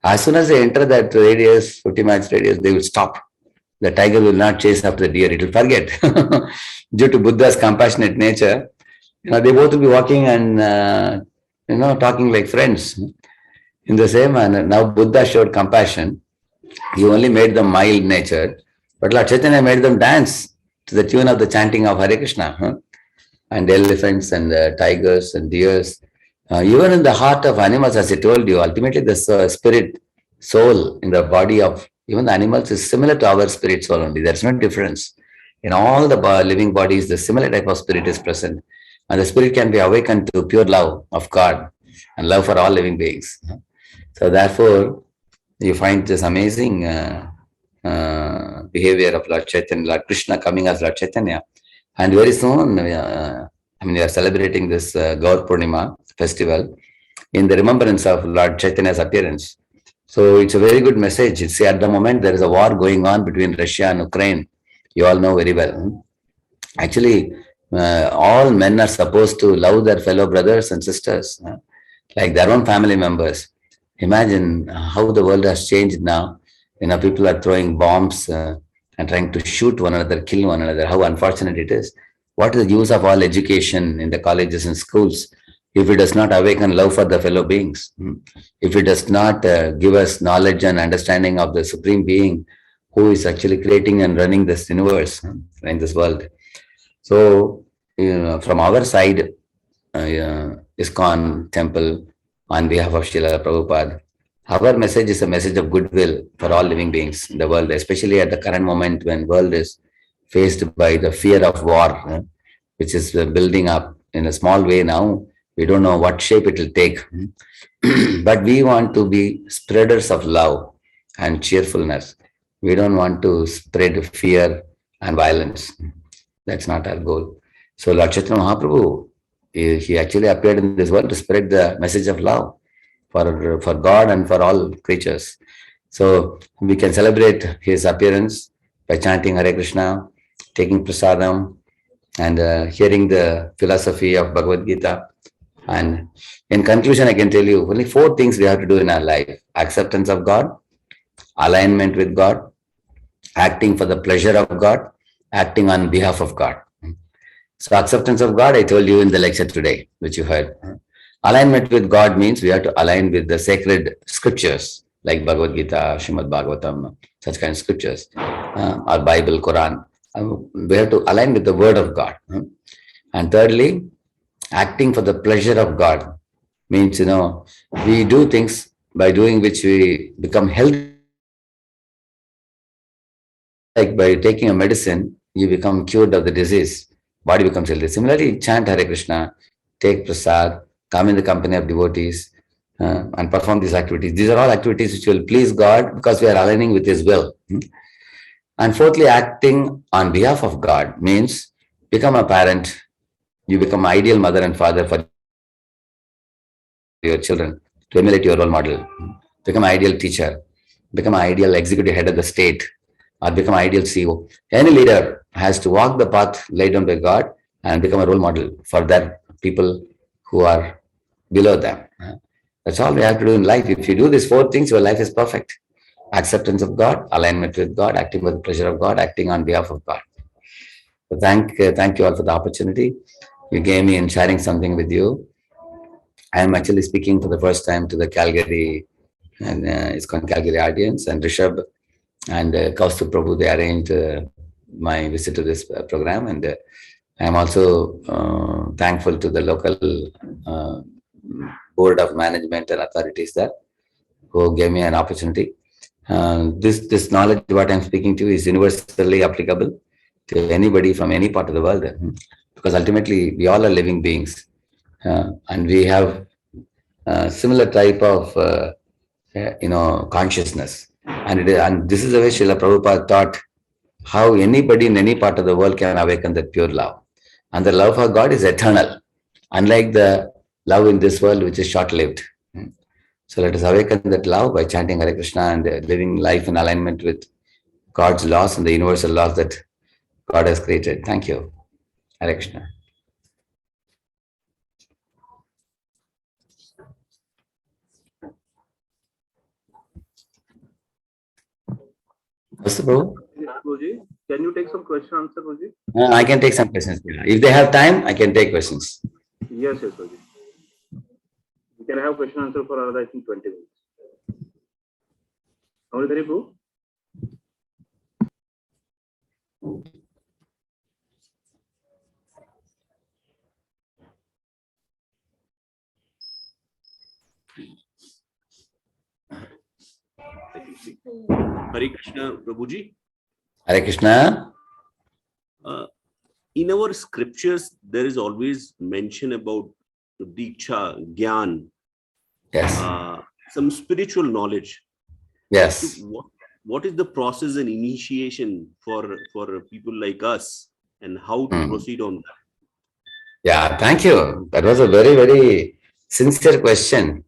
As soon as they enter that radius, 50 miles radius, they will stop. the tiger will not chase after the deer, it will forget. Due to Buddha's compassionate nature, they both will be walking and, talking like friends. In the same manner, now Buddha showed compassion. He only made them mild natured, but Lord Chaitanya made them dance to the tune of the chanting of Hare Krishna. And elephants and tigers and deers. Even in the heart of animals, as I told you, ultimately the spirit, soul in the body of even the animals is similar to our spirit soul only. There's no difference. In all the living bodies, the similar type of spirit is present. And the spirit can be awakened to pure love of God and love for all living beings. So therefore, you find this amazing behavior of Lord Chaitanya, Lord Krishna coming as Lord Chaitanya. And very soon, we are celebrating this Gaur Purnima festival in the remembrance of Lord Chaitanya's appearance. So it's a very good message. It's at the moment there is a war going on between Russia and Ukraine. You all know very well. Actually, all men are supposed to love their fellow brothers and sisters, like their own family members. Imagine how the world has changed now. People are throwing bombs and trying to shoot one another, kill one another. How unfortunate it is. What is the use of all education in the colleges and schools if it does not awaken love for the fellow beings? If it does not give us knowledge and understanding of the Supreme Being who is actually creating and running this universe in this world. So, from our side, ISKCON temple, on behalf of Srila Prabhupada, our message is a message of goodwill for all living beings in the world, especially at the current moment when world is faced by the fear of war, which is building up in a small way now. We don't know what shape it will take. But we want to be spreaders of love and cheerfulness. We don't want to spread fear and violence. That's not our goal. So Lord Chaitanya Mahaprabhu, he actually appeared in this world to spread the message of love for God and for all creatures. So we can celebrate his appearance by chanting Hare Krishna, taking prasadam, and hearing the philosophy of Bhagavad Gita. And in conclusion, I can tell you only 4 things we have to do in our life: acceptance of God, alignment with God, acting for the pleasure of God, acting on behalf of God. So acceptance of God, I told you in the lecture today, which you heard. Alignment with God means we have to align with the sacred scriptures like Bhagavad Gita, Srimad Bhagavatam, such kind of scriptures, or Bible, Quran. We have to align with the word of God. And thirdly, acting for the pleasure of God means, we do things by doing which we become healthy. Like by taking a medicine, you become cured of the disease, body becomes healthy. Similarly, chant Hare Krishna, take prasad, come in the company of devotees, and perform these activities. These are all activities which will please God because we are aligning with His will. And fourthly, acting on behalf of God means become a parent. You become ideal mother and father for your children to emulate your role model. Become ideal teacher. Become ideal executive head of the state, or become ideal CEO. Any leader has to walk the path laid down by God and become a role model for their people who are below them. That's all we have to do in life. If you do these 4 things, your life is perfect. Acceptance of God, alignment with God, acting with the pleasure of God, acting on behalf of God. So thank you all for the opportunity you gave me in sharing something with you. I am actually speaking for the first time to the Calgary and ISKCON Calgary audience, and Rishabh and Kaustubh Prabhu, they arranged my visit to this program, and I am also thankful to the local board of management and authorities there who gave me an opportunity. This knowledge, what I'm speaking to, is universally applicable to anybody from any part of the world, because ultimately we all are living beings, and we have similar type of consciousness, and this is the way Srila Prabhupada taught how anybody in any part of the world can awaken that pure love, and the love for God is eternal, unlike the love in this world which is short-lived. So let us awaken that love by chanting Hare Krishna and living life in alignment with God's laws and the universal laws that God has created. Thank you. Hare Krishna. What's the Prabhu? Prabhuji, can you take some question answer, Prabhuji? I can take some questions. If they have time, I can take questions. Yes, Prabhuji. We can have question answer for another, I think, 20 minutes. How is it, Prabhu? Hare Krishna, Prabhuji. Hare Krishna. In our scriptures, there is always mention about Diksha, Gyan, Yes. some spiritual knowledge. Yes. So what is the process and initiation for people like us, and how to proceed on that? Yeah, thank you. That was a very, very sincere question.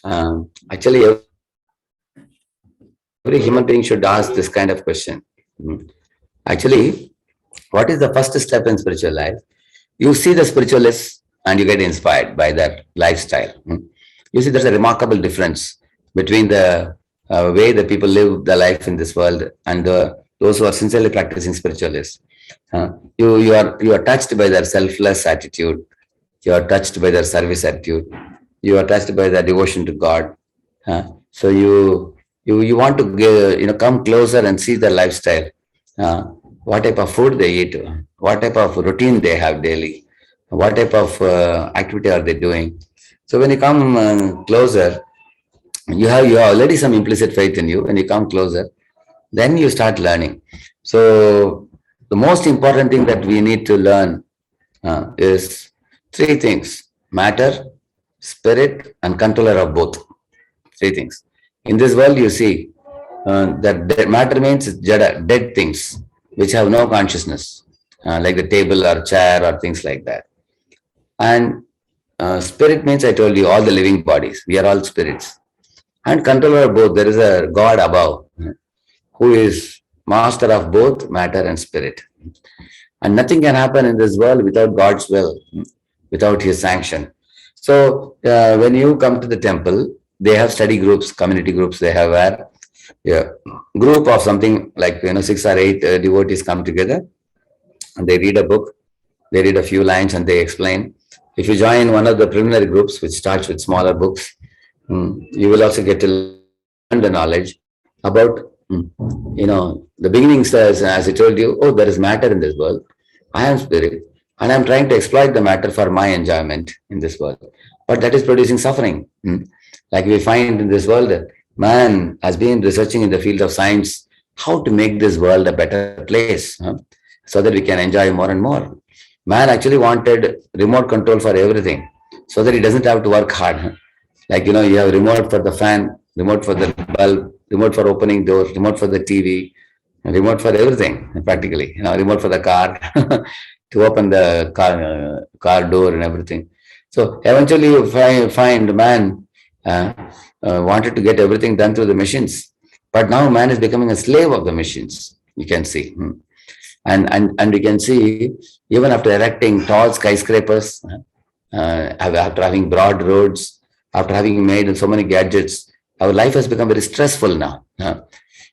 Actually, every human being should ask this kind of question. Actually, what is the first step in spiritual life? You see the spiritualists and you get inspired by their lifestyle. You see there's a remarkable difference between the way the people live the life in this world and those who are sincerely practicing spiritualists. You are touched by their selfless attitude. You are touched by their service attitude. You are touched by their devotion to God. So you want to come closer and see their lifestyle. What type of food they eat, what type of routine they have daily, what type of activity are they doing. So when you come closer, you have already some implicit faith in you. When you come closer, then you start learning. So the most important thing that we need to learn is three things: matter, spirit, and controller of both. Three things. In this world, you see that matter means jada, dead things which have no consciousness, like the table or chair or things like that. And spirit means, I told you, all the living bodies. We are all spirits. And controller of both, there is a God above who is master of both matter and spirit. And nothing can happen in this world without God's will, without his sanction. So when you come to the temple, they have study groups, community groups. They have a group of something like 6 or 8 devotees come together and they read a book. They read a few lines and they explain. If you join one of the preliminary groups, which starts with smaller books, you will also get to learn the knowledge about the beginnings. As I told you, there is matter in this world. I am spirit, and I am trying to exploit the matter for my enjoyment in this world. But that is producing suffering. Like we find in this world, man has been researching in the field of science how to make this world a better place, so that we can enjoy more and more. Man actually wanted remote control for everything so that he doesn't have to work hard. Like, you have remote for the fan, remote for the bulb, remote for opening doors, remote for the TV, remote for everything, practically. Remote for the car to open the car door and everything. So eventually you find man wanted to get everything done through the machines. But now man is becoming a slave of the machines, you can see. And we can see, even after erecting tall skyscrapers, after having broad roads, after having made so many gadgets, our life has become very stressful now.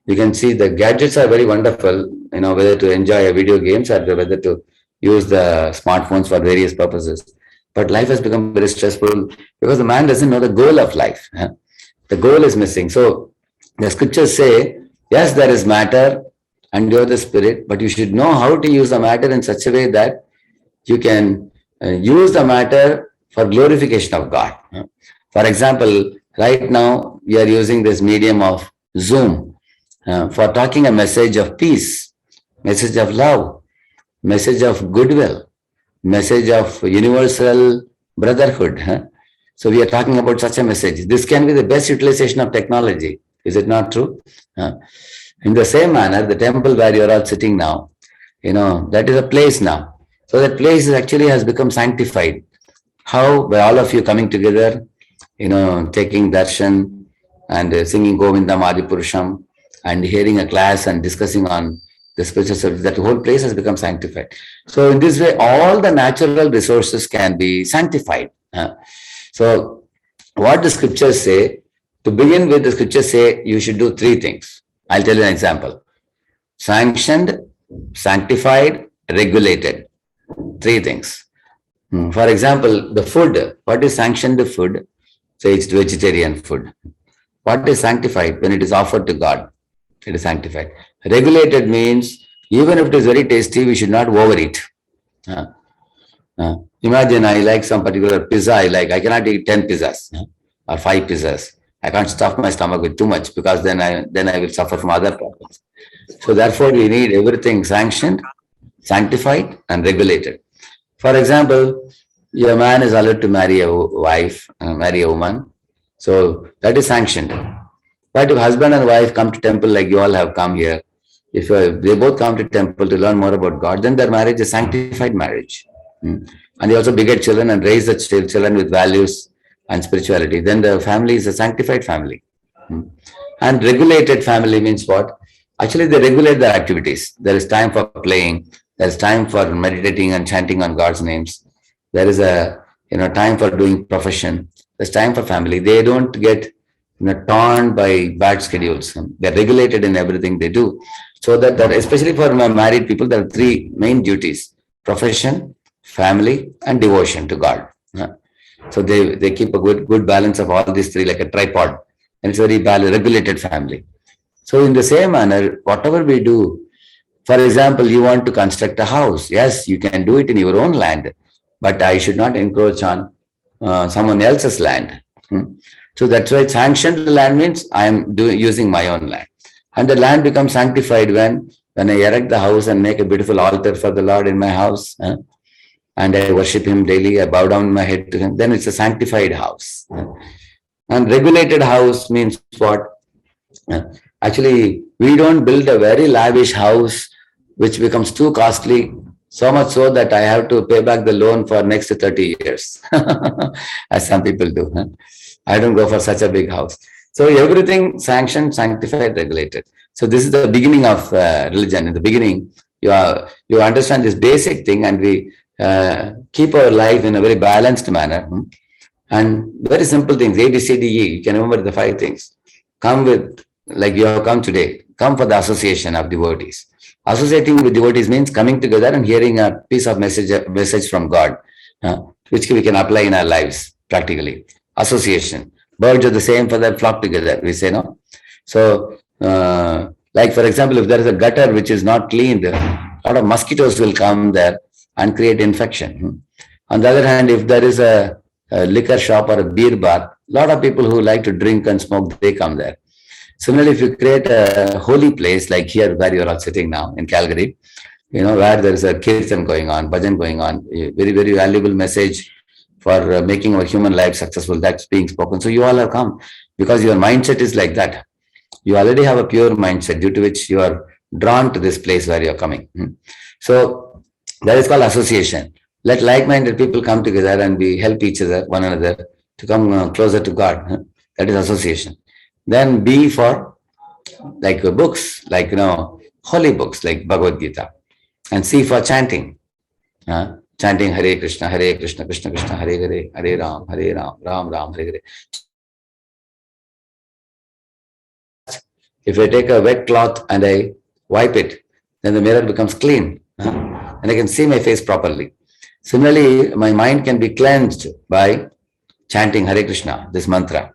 You can see the gadgets are very wonderful, whether to enjoy video games or whether to use the smartphones for various purposes. But life has become very stressful because the man doesn't know the goal of life. The goal is missing. So the scriptures say, yes, there is matter and you're the spirit, but you should know how to use the matter in such a way that you can use the matter for glorification of God. For example, right now we are using this medium of Zoom for talking a message of peace, message of love, message of goodwill, message of universal brotherhood. So we are talking about such a message. This can be the best utilization of technology. Is it not true? In the same manner, the temple where you are all sitting now, that is a place now. So that place actually has become sanctified. How? By all of you coming together, taking darshan and singing Govindam Adipurusham and hearing a class and discussing on the spiritual subject, that whole place has become sanctified. So in this way, all the natural resources can be sanctified. So what the scriptures say, to begin with, the scriptures say you should do three things. I'll tell you an example. sanctioned, sanctified, regulated. Three things. For example, the food. What is sanctioned food? Say it's vegetarian food. What is sanctified? When it is offered to God, it is sanctified. Regulated means even if it is very tasty, we should not overeat. Imagine I like some particular pizza I like. I cannot eat 10 pizzas or 5 pizzas. I can't stuff my stomach with too much because then I will suffer from other problems. So therefore, we need everything sanctioned, sanctified, and regulated. For example, a man is allowed to marry a wife, marry a woman. So that is sanctioned. But if husband and wife come to temple like you all have come here, if they both come to temple to learn more about God, then their marriage is sanctified marriage. And they also beget children and raise the children with values and spirituality. Then the family is a sanctified family. And regulated family means what? Actually, they regulate their activities. There is time for playing. There is time for meditating and chanting on God's names. There is a time for doing profession. There's time for family. They don't get torn by bad schedules. They're regulated in everything they do. So that especially for married people, there are three main duties: profession, family, and devotion to God. So they keep a good balance of all these three like a tripod. And it's very regulated family. So in the same manner, whatever we do, for example, you want to construct a house. Yes, you can do it in your own land, but I should not encroach on someone else's land. So that's why sanctioned land means I am using my own land. And the land becomes sanctified when I erect the house and make a beautiful altar for the Lord in my house. And I worship him daily, I bow down my head to him, then it's a sanctified house. And regulated house means what? Actually, we don't build a very lavish house which becomes too costly, so much so that I have to pay back the loan for next 30 years, as some people do. I don't go for such a big house. So everything sanctioned, sanctified, regulated. So this is the beginning of religion. In the beginning, you understand this basic thing, and we keep our life in a very balanced manner. And very simple things, A, B, C, D, E. You can remember the 5 things. Come with, like you have come today, come for the association of devotees. Associating with devotees means coming together and hearing a piece of message from God, which we can apply in our lives practically. Association. Birds are the same for that flock together, we say, no? So, like for example, if there is a gutter which is not cleaned, a lot of mosquitoes will come there and create infection. On the other hand, if there is a liquor shop or a beer bar, a lot of people who like to drink and smoke, they come there. Similarly, if you create a holy place like here where you are all sitting now in Calgary, where there is a kirtan going on, bhajan going on, a very, very valuable message for making our human life successful, that's being spoken. So you all have come because your mindset is like that. You already have a pure mindset due to which you are drawn to this place where you are coming. So that is called association. Let like-minded people come together and we help each other, one another, to come closer to God. That is association. Then B for like books, like holy books like Bhagavad Gita. And C for chanting. Chanting Hare Krishna, Krishna Krishna, Hare Hare, Hare Ram, Ram Ram, Hare Hare. If I take a wet cloth and I wipe it, then the mirror becomes clean. And I can see my face properly. Similarly, my mind can be cleansed by chanting Hare Krishna, this mantra.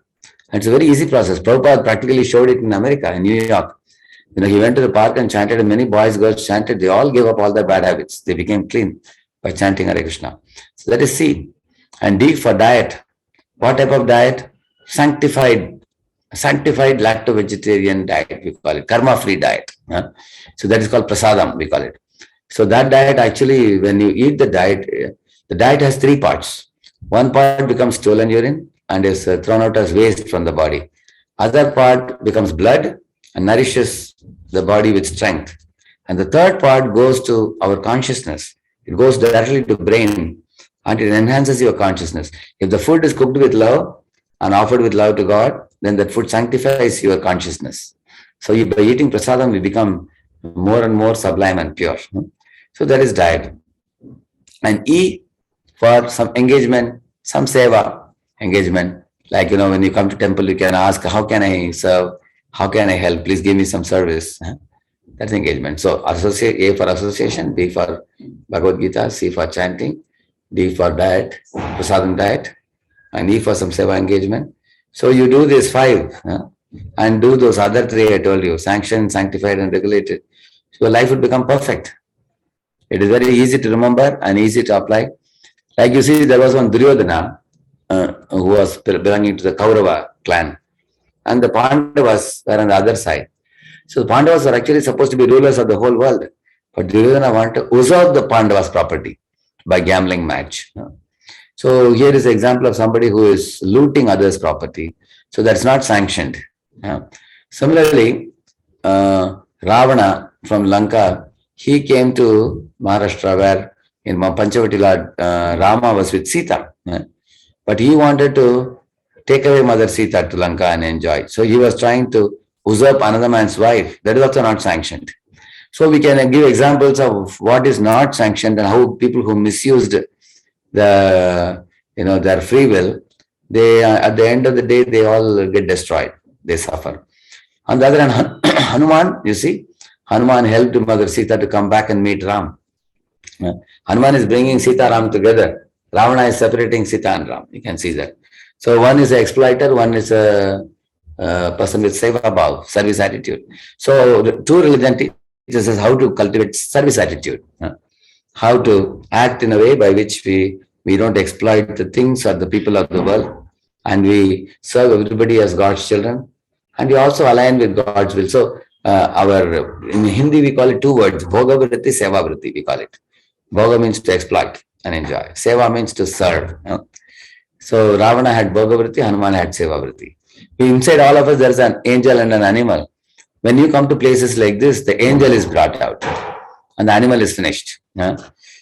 And it's a very easy process. Prabhupada practically showed it in America, in New York. He went to the park and chanted, and many boys, girls chanted. They all gave up all their bad habits. They became clean by chanting Hare Krishna. So that is C. And D for diet. What type of diet? Sanctified lacto-vegetarian diet, we call it. Karma-free diet. So that is called prasadam, we call it. So that diet actually, when you eat the diet has 3 parts. One part becomes stolen urine and is thrown out as waste from the body. Other part becomes blood and nourishes the body with strength. And the third part goes to our consciousness. It goes directly to brain and it enhances your consciousness. If the food is cooked with love and offered with love to God, then that food sanctifies your consciousness. So by eating prasadam, we become more and more sublime and pure. So that is diet. And E for some engagement, some seva engagement. Like, when you come to temple, you can ask, how can I serve? How can I help? Please give me some service. That's engagement. So associate, A for association, B for Bhagavad Gita, C for chanting, D for diet, prasadam diet, and E for some seva engagement. So you do these five and do those other three I told you, sanctioned, sanctified, and regulated. So your life would become perfect. It is very easy to remember and easy to apply. Like you see, there was one Duryodhana who was belonging to the Kaurava clan, and the Pandavas were on the other side. So the Pandavas are actually supposed to be rulers of the whole world, but Duryodhana wanted to usurp the Pandavas' property by gambling match. So here is an example of somebody who is looting others' property. So that's not sanctioned. Similarly, Ravana from Lanka, he came to Maharashtra where in Panchavati Lord Rama was with Sita. But he wanted to take away Mother Sita to Lanka and enjoy. So he was trying to usurp another man's wife. That is also not sanctioned. So we can give examples of what is not sanctioned and how people who misused the their free will, they at the end of the day they all get destroyed. They suffer. On the other hand, Hanuman, you see, Hanuman helped Mother Sita to come back and meet Ram. Hanuman is bringing Sita Ram together. Ravana is separating Sita and Ram. You can see that. So one is an exploiter, one is a person with seva bhav, service attitude. So the two religion teaches us how to cultivate service attitude, how to act in a way by which we don't exploit the things or the people of the world, and we serve everybody as God's children, and we also align with God's will. So in Hindi we call it two words: bhoga vritti, seva vritti. We call it. Bhoga means to exploit and enjoy. Seva means to serve. So Ravana had bhoga vritti, Hanuman had seva vritti. Inside all of us, there is an angel and an animal. When you come to places like this, the angel is brought out and the animal is finished.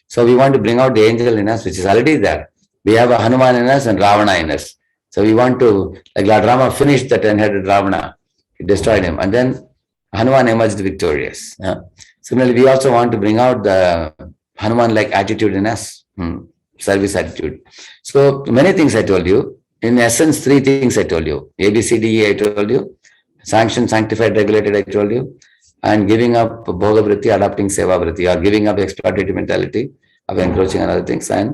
So we want to bring out the angel in us, which is already there. We have a Hanuman in us and Ravana in us. So we want to, like Lord Rama finished the 10-headed Ravana. He destroyed him. And then Hanuman emerged victorious. Similarly, we also want to bring out the Hanuman-like attitude in us, service attitude. So many things I told you. In essence, three things I told you. A, B, C, D, E I told you. Sanctioned, sanctified, regulated I told you. And giving up bhoga vritti, adopting seva vritti, or giving up exploitative mentality of encroaching on other things and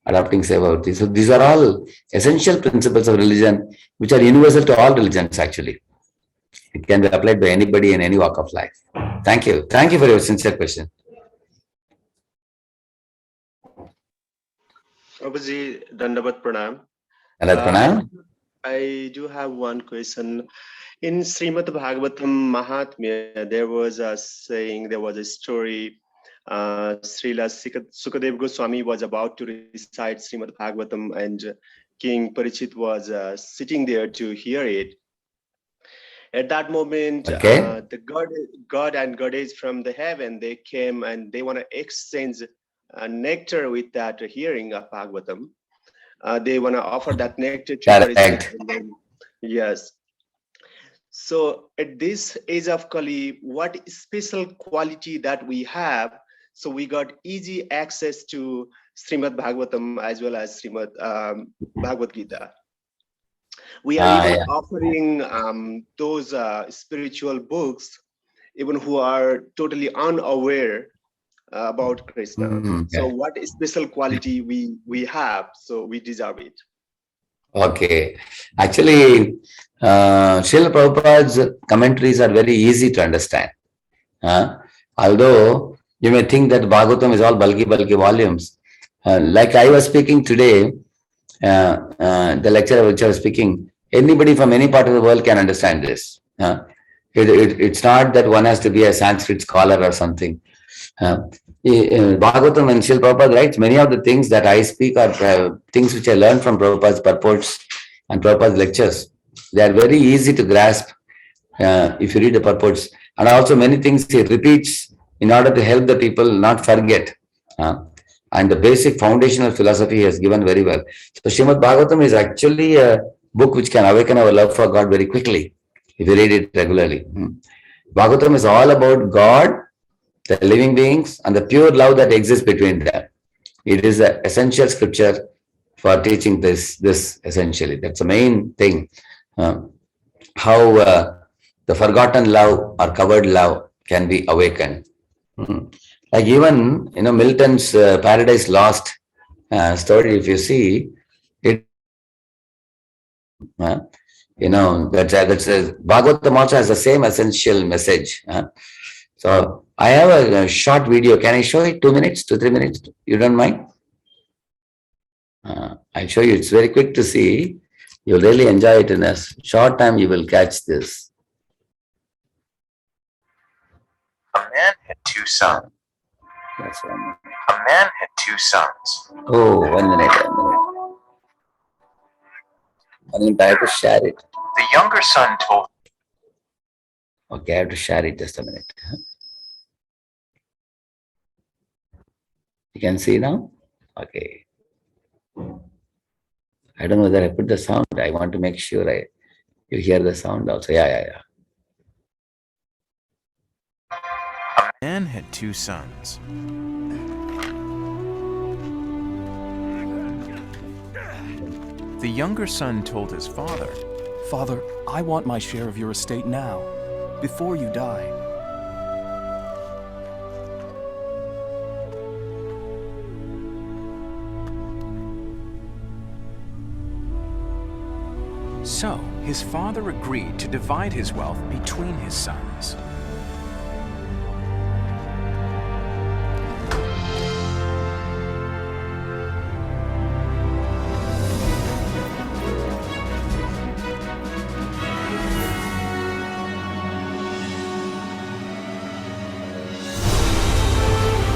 adopting seva vritti. So these are all essential principles of religion, which are universal to all religions actually. It can be applied by anybody in any walk of life. Thank you. Thank you for your sincere question. Prabhuji, Dandavat Pranam. Pranam. I do have one question. In Srimad Bhagavatam Mahatmya, there was a saying, there was a story. Srila Sukadev Goswami was about to recite Srimad Bhagavatam, and King Parikshit was sitting there to hear it. At that moment, the God and goddess from the heaven, they came and they want to exchange nectar with that hearing of Bhagavatam. They want to offer that nectar to Parikshit. Yes. So at this age of Kali, what special quality that we have? So we got easy access to Srimad Bhagavatam as well as Srimad Bhagavad Gita. We are even offering those spiritual books, even who are totally unaware about Krishna. So what special quality we have, so we deserve it. Okay. Actually, Srila Prabhupada's commentaries are very easy to understand. Although you may think that Bhagavatam is all bulky volumes. Like I was speaking today, the lecturer which I was speaking, anybody from any part of the world can understand this. It's not that one has to be a Sanskrit scholar or something. Bhagavatam and Srila Prabhupada writes, many of the things that I speak are things which I learned from Prabhupada's purports and Prabhupada's lectures. They are very easy to grasp if you read the purports. And also many things he repeats in order to help the people not forget. And the basic foundational philosophy he has given very well. So Srimad Bhagavatam is actually a book which can awaken our love for God very quickly if you read it regularly. Bhagavatam is all about God, the living beings, and the pure love that exists between them. It is an essential scripture for teaching this essentially. That's the main thing. How the forgotten love or covered love can be awakened. Like even, Milton's Paradise Lost story, if you see, it, that's Bhagavatam also has the same essential message. So I have a short video. Can I show it? 2 minutes, 2, 3 minutes? You don't mind? I'll show you. It's very quick to see. You'll really enjoy it in a short time. You will catch this. A man had 2 sons. That's one. A man had 2 sons. Oh, 1 minute, 1 minute. 1 minute, I have to share it. The younger son told. Okay, I have to share it, just a minute. You can see now? Okay. I don't know whether I put the sound. I want to make sure you hear the sound also. Yeah. A man had 2 sons. The younger son told his father, "Father, I want my share of your estate now, before you die." So his father agreed to divide his wealth between his sons.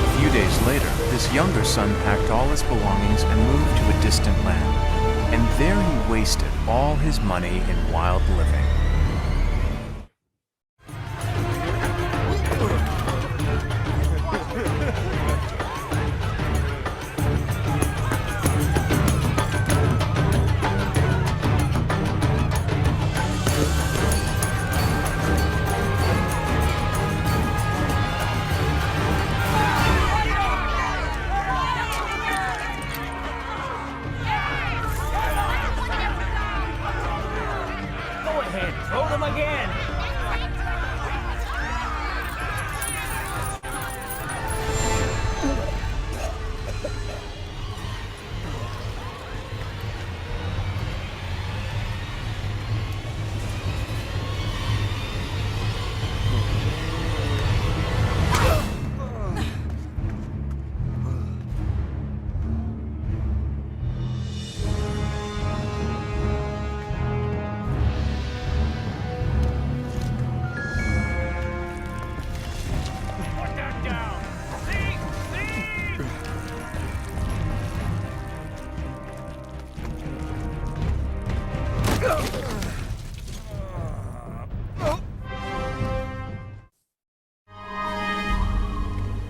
A few days later, his younger son packed all his belongings and moved to a distant land. And there he wasted all his money in wild living.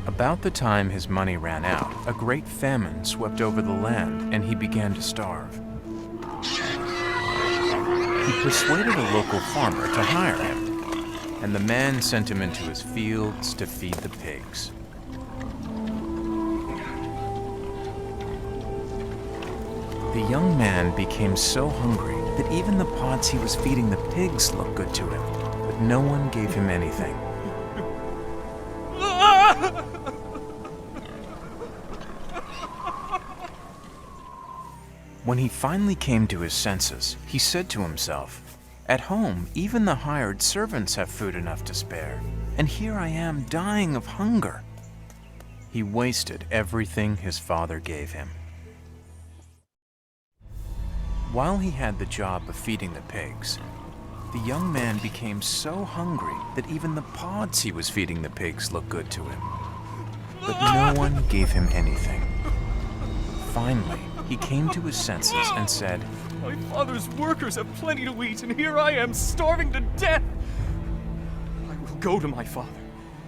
About the time his money ran out, a great famine swept over the land and he began to starve. He persuaded a local farmer to hire him, and the man sent him into his fields to feed the pigs. The young man became so hungry that even the pods he was feeding the pigs looked good to him, but no one gave him anything. When he finally came to his senses, he said to himself, "At home, even the hired servants have food enough to spare, and here I am dying of hunger." He wasted everything his father gave him. While he had the job of feeding the pigs, the young man became so hungry that even the pods he was feeding the pigs looked good to him. But no one gave him anything. Finally, he came to his senses and said, "My father's workers have plenty to eat, and here I am starving to death. I will go to my father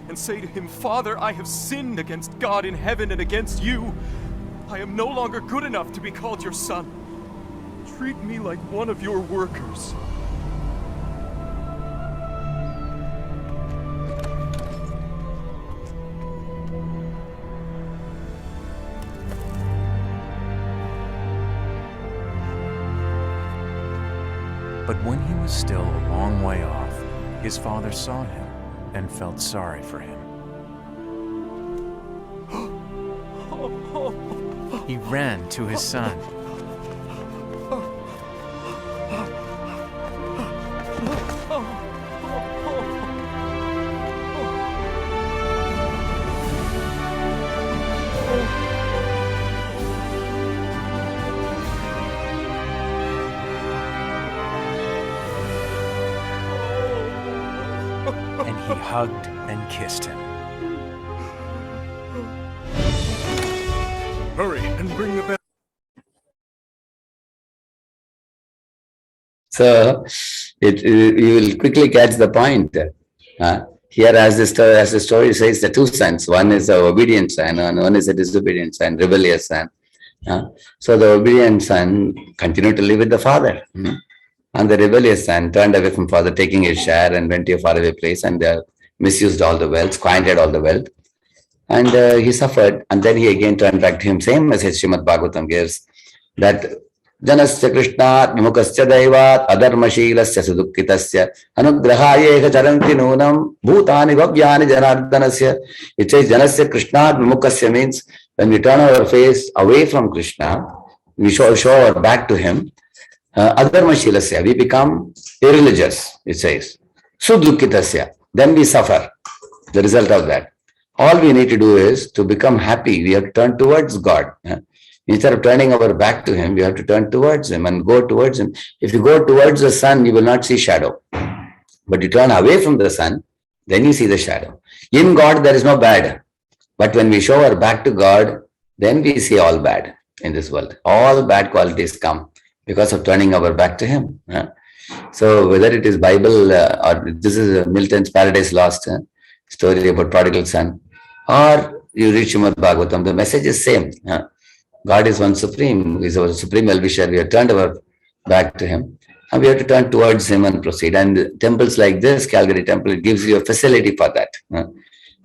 and say to him, 'Father, I have sinned against God in heaven and against you. I am no longer good enough to be called your son. Treat me like one of your workers.'" But when he was still a long way off, his father saw him and felt sorry for him. He ran to his son. And he hugged and kissed him. Hurry and bring the bell. So you will quickly catch the point. Here, as the story says, the two sons. One is the obedient son, and one is a disobedient son, rebellious son. So the obedient son continued to live with the father. And the rebellious son turned away from father, taking his share, and went to a faraway place and misused all the wealth, squandered all the wealth. And he suffered. And then he again turned back to him. Same message Srimad Bhagavatam gives, that Janasya Krishnat Vimukasya Daivat Adharmashilasya Sudukkitasya Anugrahayeka Charanti Nunam Bhutani Bhavyani Janardanasya. It says Janasya Krishnat Vimukasya means when we turn our face away from Krishna, we show our back to him. Adharmashilasya, we become irreligious, it says. Sudukkitasya, then we suffer. The result of that. All we need to do is to become happy. We have to turn towards God. Instead of turning our back to him, we have to turn towards him and go towards him. If you go towards the sun, you will not see shadow. But you turn away from the sun, then you see the shadow. In God, there is no bad. But when we show our back to God, then we see all bad in this world. All bad qualities come because of turning our back to him. So whether it is Bible or this is Milton's Paradise Lost story about prodigal son, or you read Srimad Bhagavatam, the message is same. God is one supreme, is our supreme well-wisher. We have turned our back to him and we have to turn towards him and proceed. And temples like this, Calgary temple, it gives you a facility for that.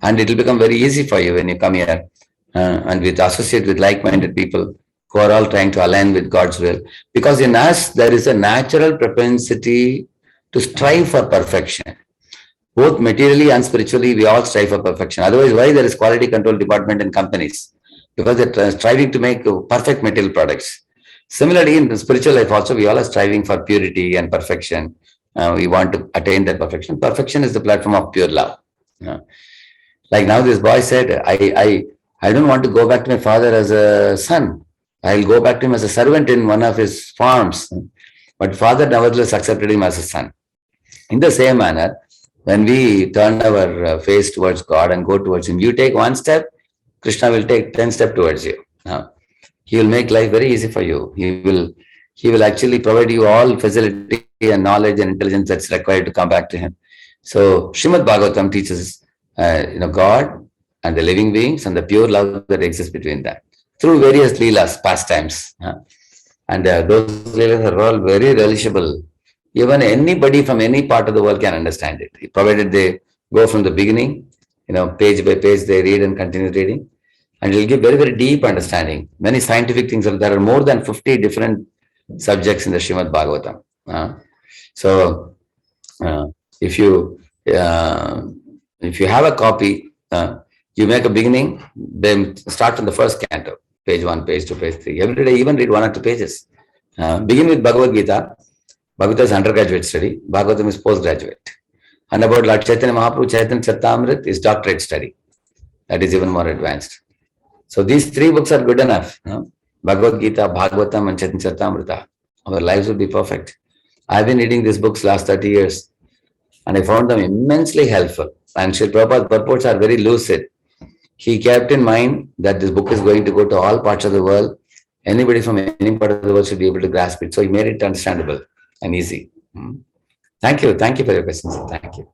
And it will become very easy for you when you come here and with associate with like-minded people who are all trying to align with God's will. Because in us, there is a natural propensity to strive for perfection. Both materially and spiritually, we all strive for perfection. Otherwise, why there is quality control department in companies? Because they're striving to make perfect material products. Similarly, in the spiritual life also, we all are striving for purity and perfection. We want to attain that perfection. Perfection is the platform of pure love. Like now this boy said, I don't want to go back to my father as a son. I'll go back to him as a servant in one of his farms. But father nevertheless accepted him as a son. In the same manner, when we turn our face towards God and go towards him, you take one step, Krishna will take 10 steps towards you. He will make life very easy for you. He will actually provide you all facility and knowledge and intelligence that's required to come back to him. So Srimad Bhagavatam teaches God and the living beings and the pure love that exists between them through various leelas, pastimes. And those leelas are all very relishable. Even anybody from any part of the world can understand it, provided they go from the beginning, page by page, they read and continue reading. And it will give very, very deep understanding. Many scientific things. There are more than 50 different subjects in the Srimad Bhagavatam. So if you have a copy, you make a beginning, then start from the first canto, page 1, page 2, page 3. Every day, even read 1 or 2 pages. Begin with Bhagavad Gita. Bhagavad Gita is undergraduate study. Bhagavatam is postgraduate. And about Lord Chaitanya Mahaprabhu, Chaitanya Charitamrita is doctorate study. That is even more advanced. So these 3 books are good enough. Bhagavad Gita, Bhagavatam and Chaitanya Charitamrita. Our lives will be perfect. I've been reading these books last 30 years and I found them immensely helpful. And Srila Prabhupada's purports are very lucid. He kept in mind that this book is going to go to all parts of the world. Anybody from any part of the world should be able to grasp it. So he made it understandable and easy. Thank you. Thank you for your questions. Thank you.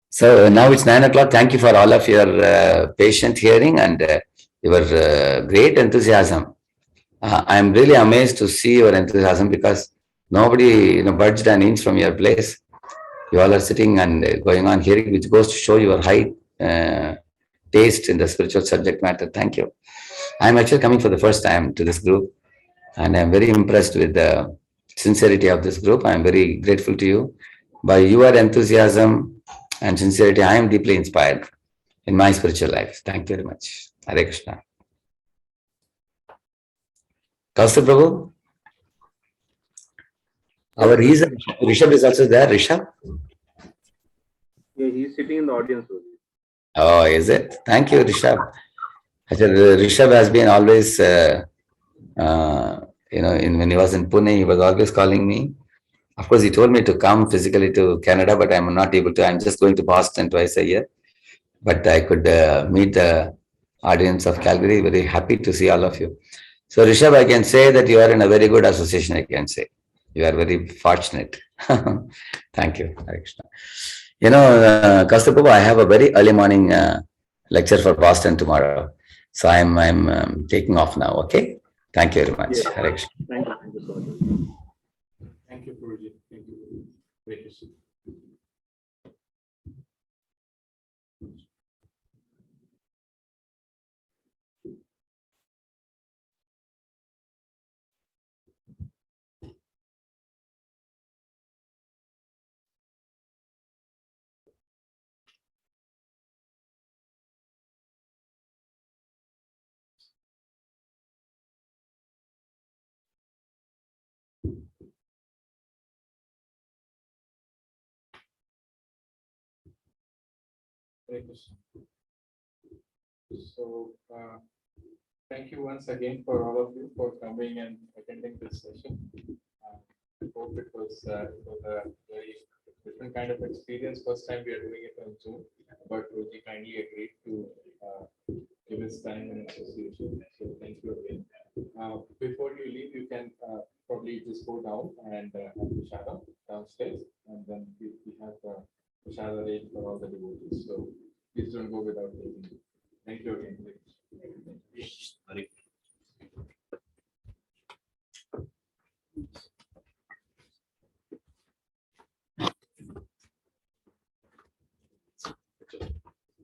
So now it's 9 o'clock. Thank you for all of your patient hearing and your great enthusiasm. I'm really amazed to see your enthusiasm because nobody budged an inch from your place. You all are sitting and going on hearing, which goes to show your high taste in the spiritual subject matter. Thank you. I'm actually coming for the first time to this group and I'm very impressed with the sincerity of this group. I'm very grateful to you. by your enthusiasm and sincerity, I am deeply inspired in my spiritual life. Thank you very much. Hare Krishna. Kaustav Prabhu, our Rishabh is also there. Rishabh? Yeah, he's sitting in the audience. Prabhu. Oh, is it? Thank you, Rishabh. Rishabh has been always, when he was in Pune, he was always calling me. Of course, he told me to come physically to Canada, but I'm not able to. I'm just going to Boston twice a year. But I could meet the audience of Calgary. Very happy to see all of you. So, Rishabh, I can say that you are in a very good association, I can say. You are very fortunate. Thank you, Hare Krishna. Kaustav Prabhu, I have a very early morning lecture for Boston tomorrow. So I'm taking off now, okay? Thank you very much. Yeah. Hare Krishna. Thank you so much. Thank you, Guruji. Thank you. Hare Krishna. Hare Krishna. So, thank you once again for all of you for coming and attending this session. I hope it was a very different kind of experience. First time we are doing it on Zoom, but Roji kindly agreed to give his time and association. So thank you again. Before you leave, you can probably just go down and have Prashada downstairs, and then we have Prashada arranged for all the devotees. So please don't go without taking it. Thank you again. Hare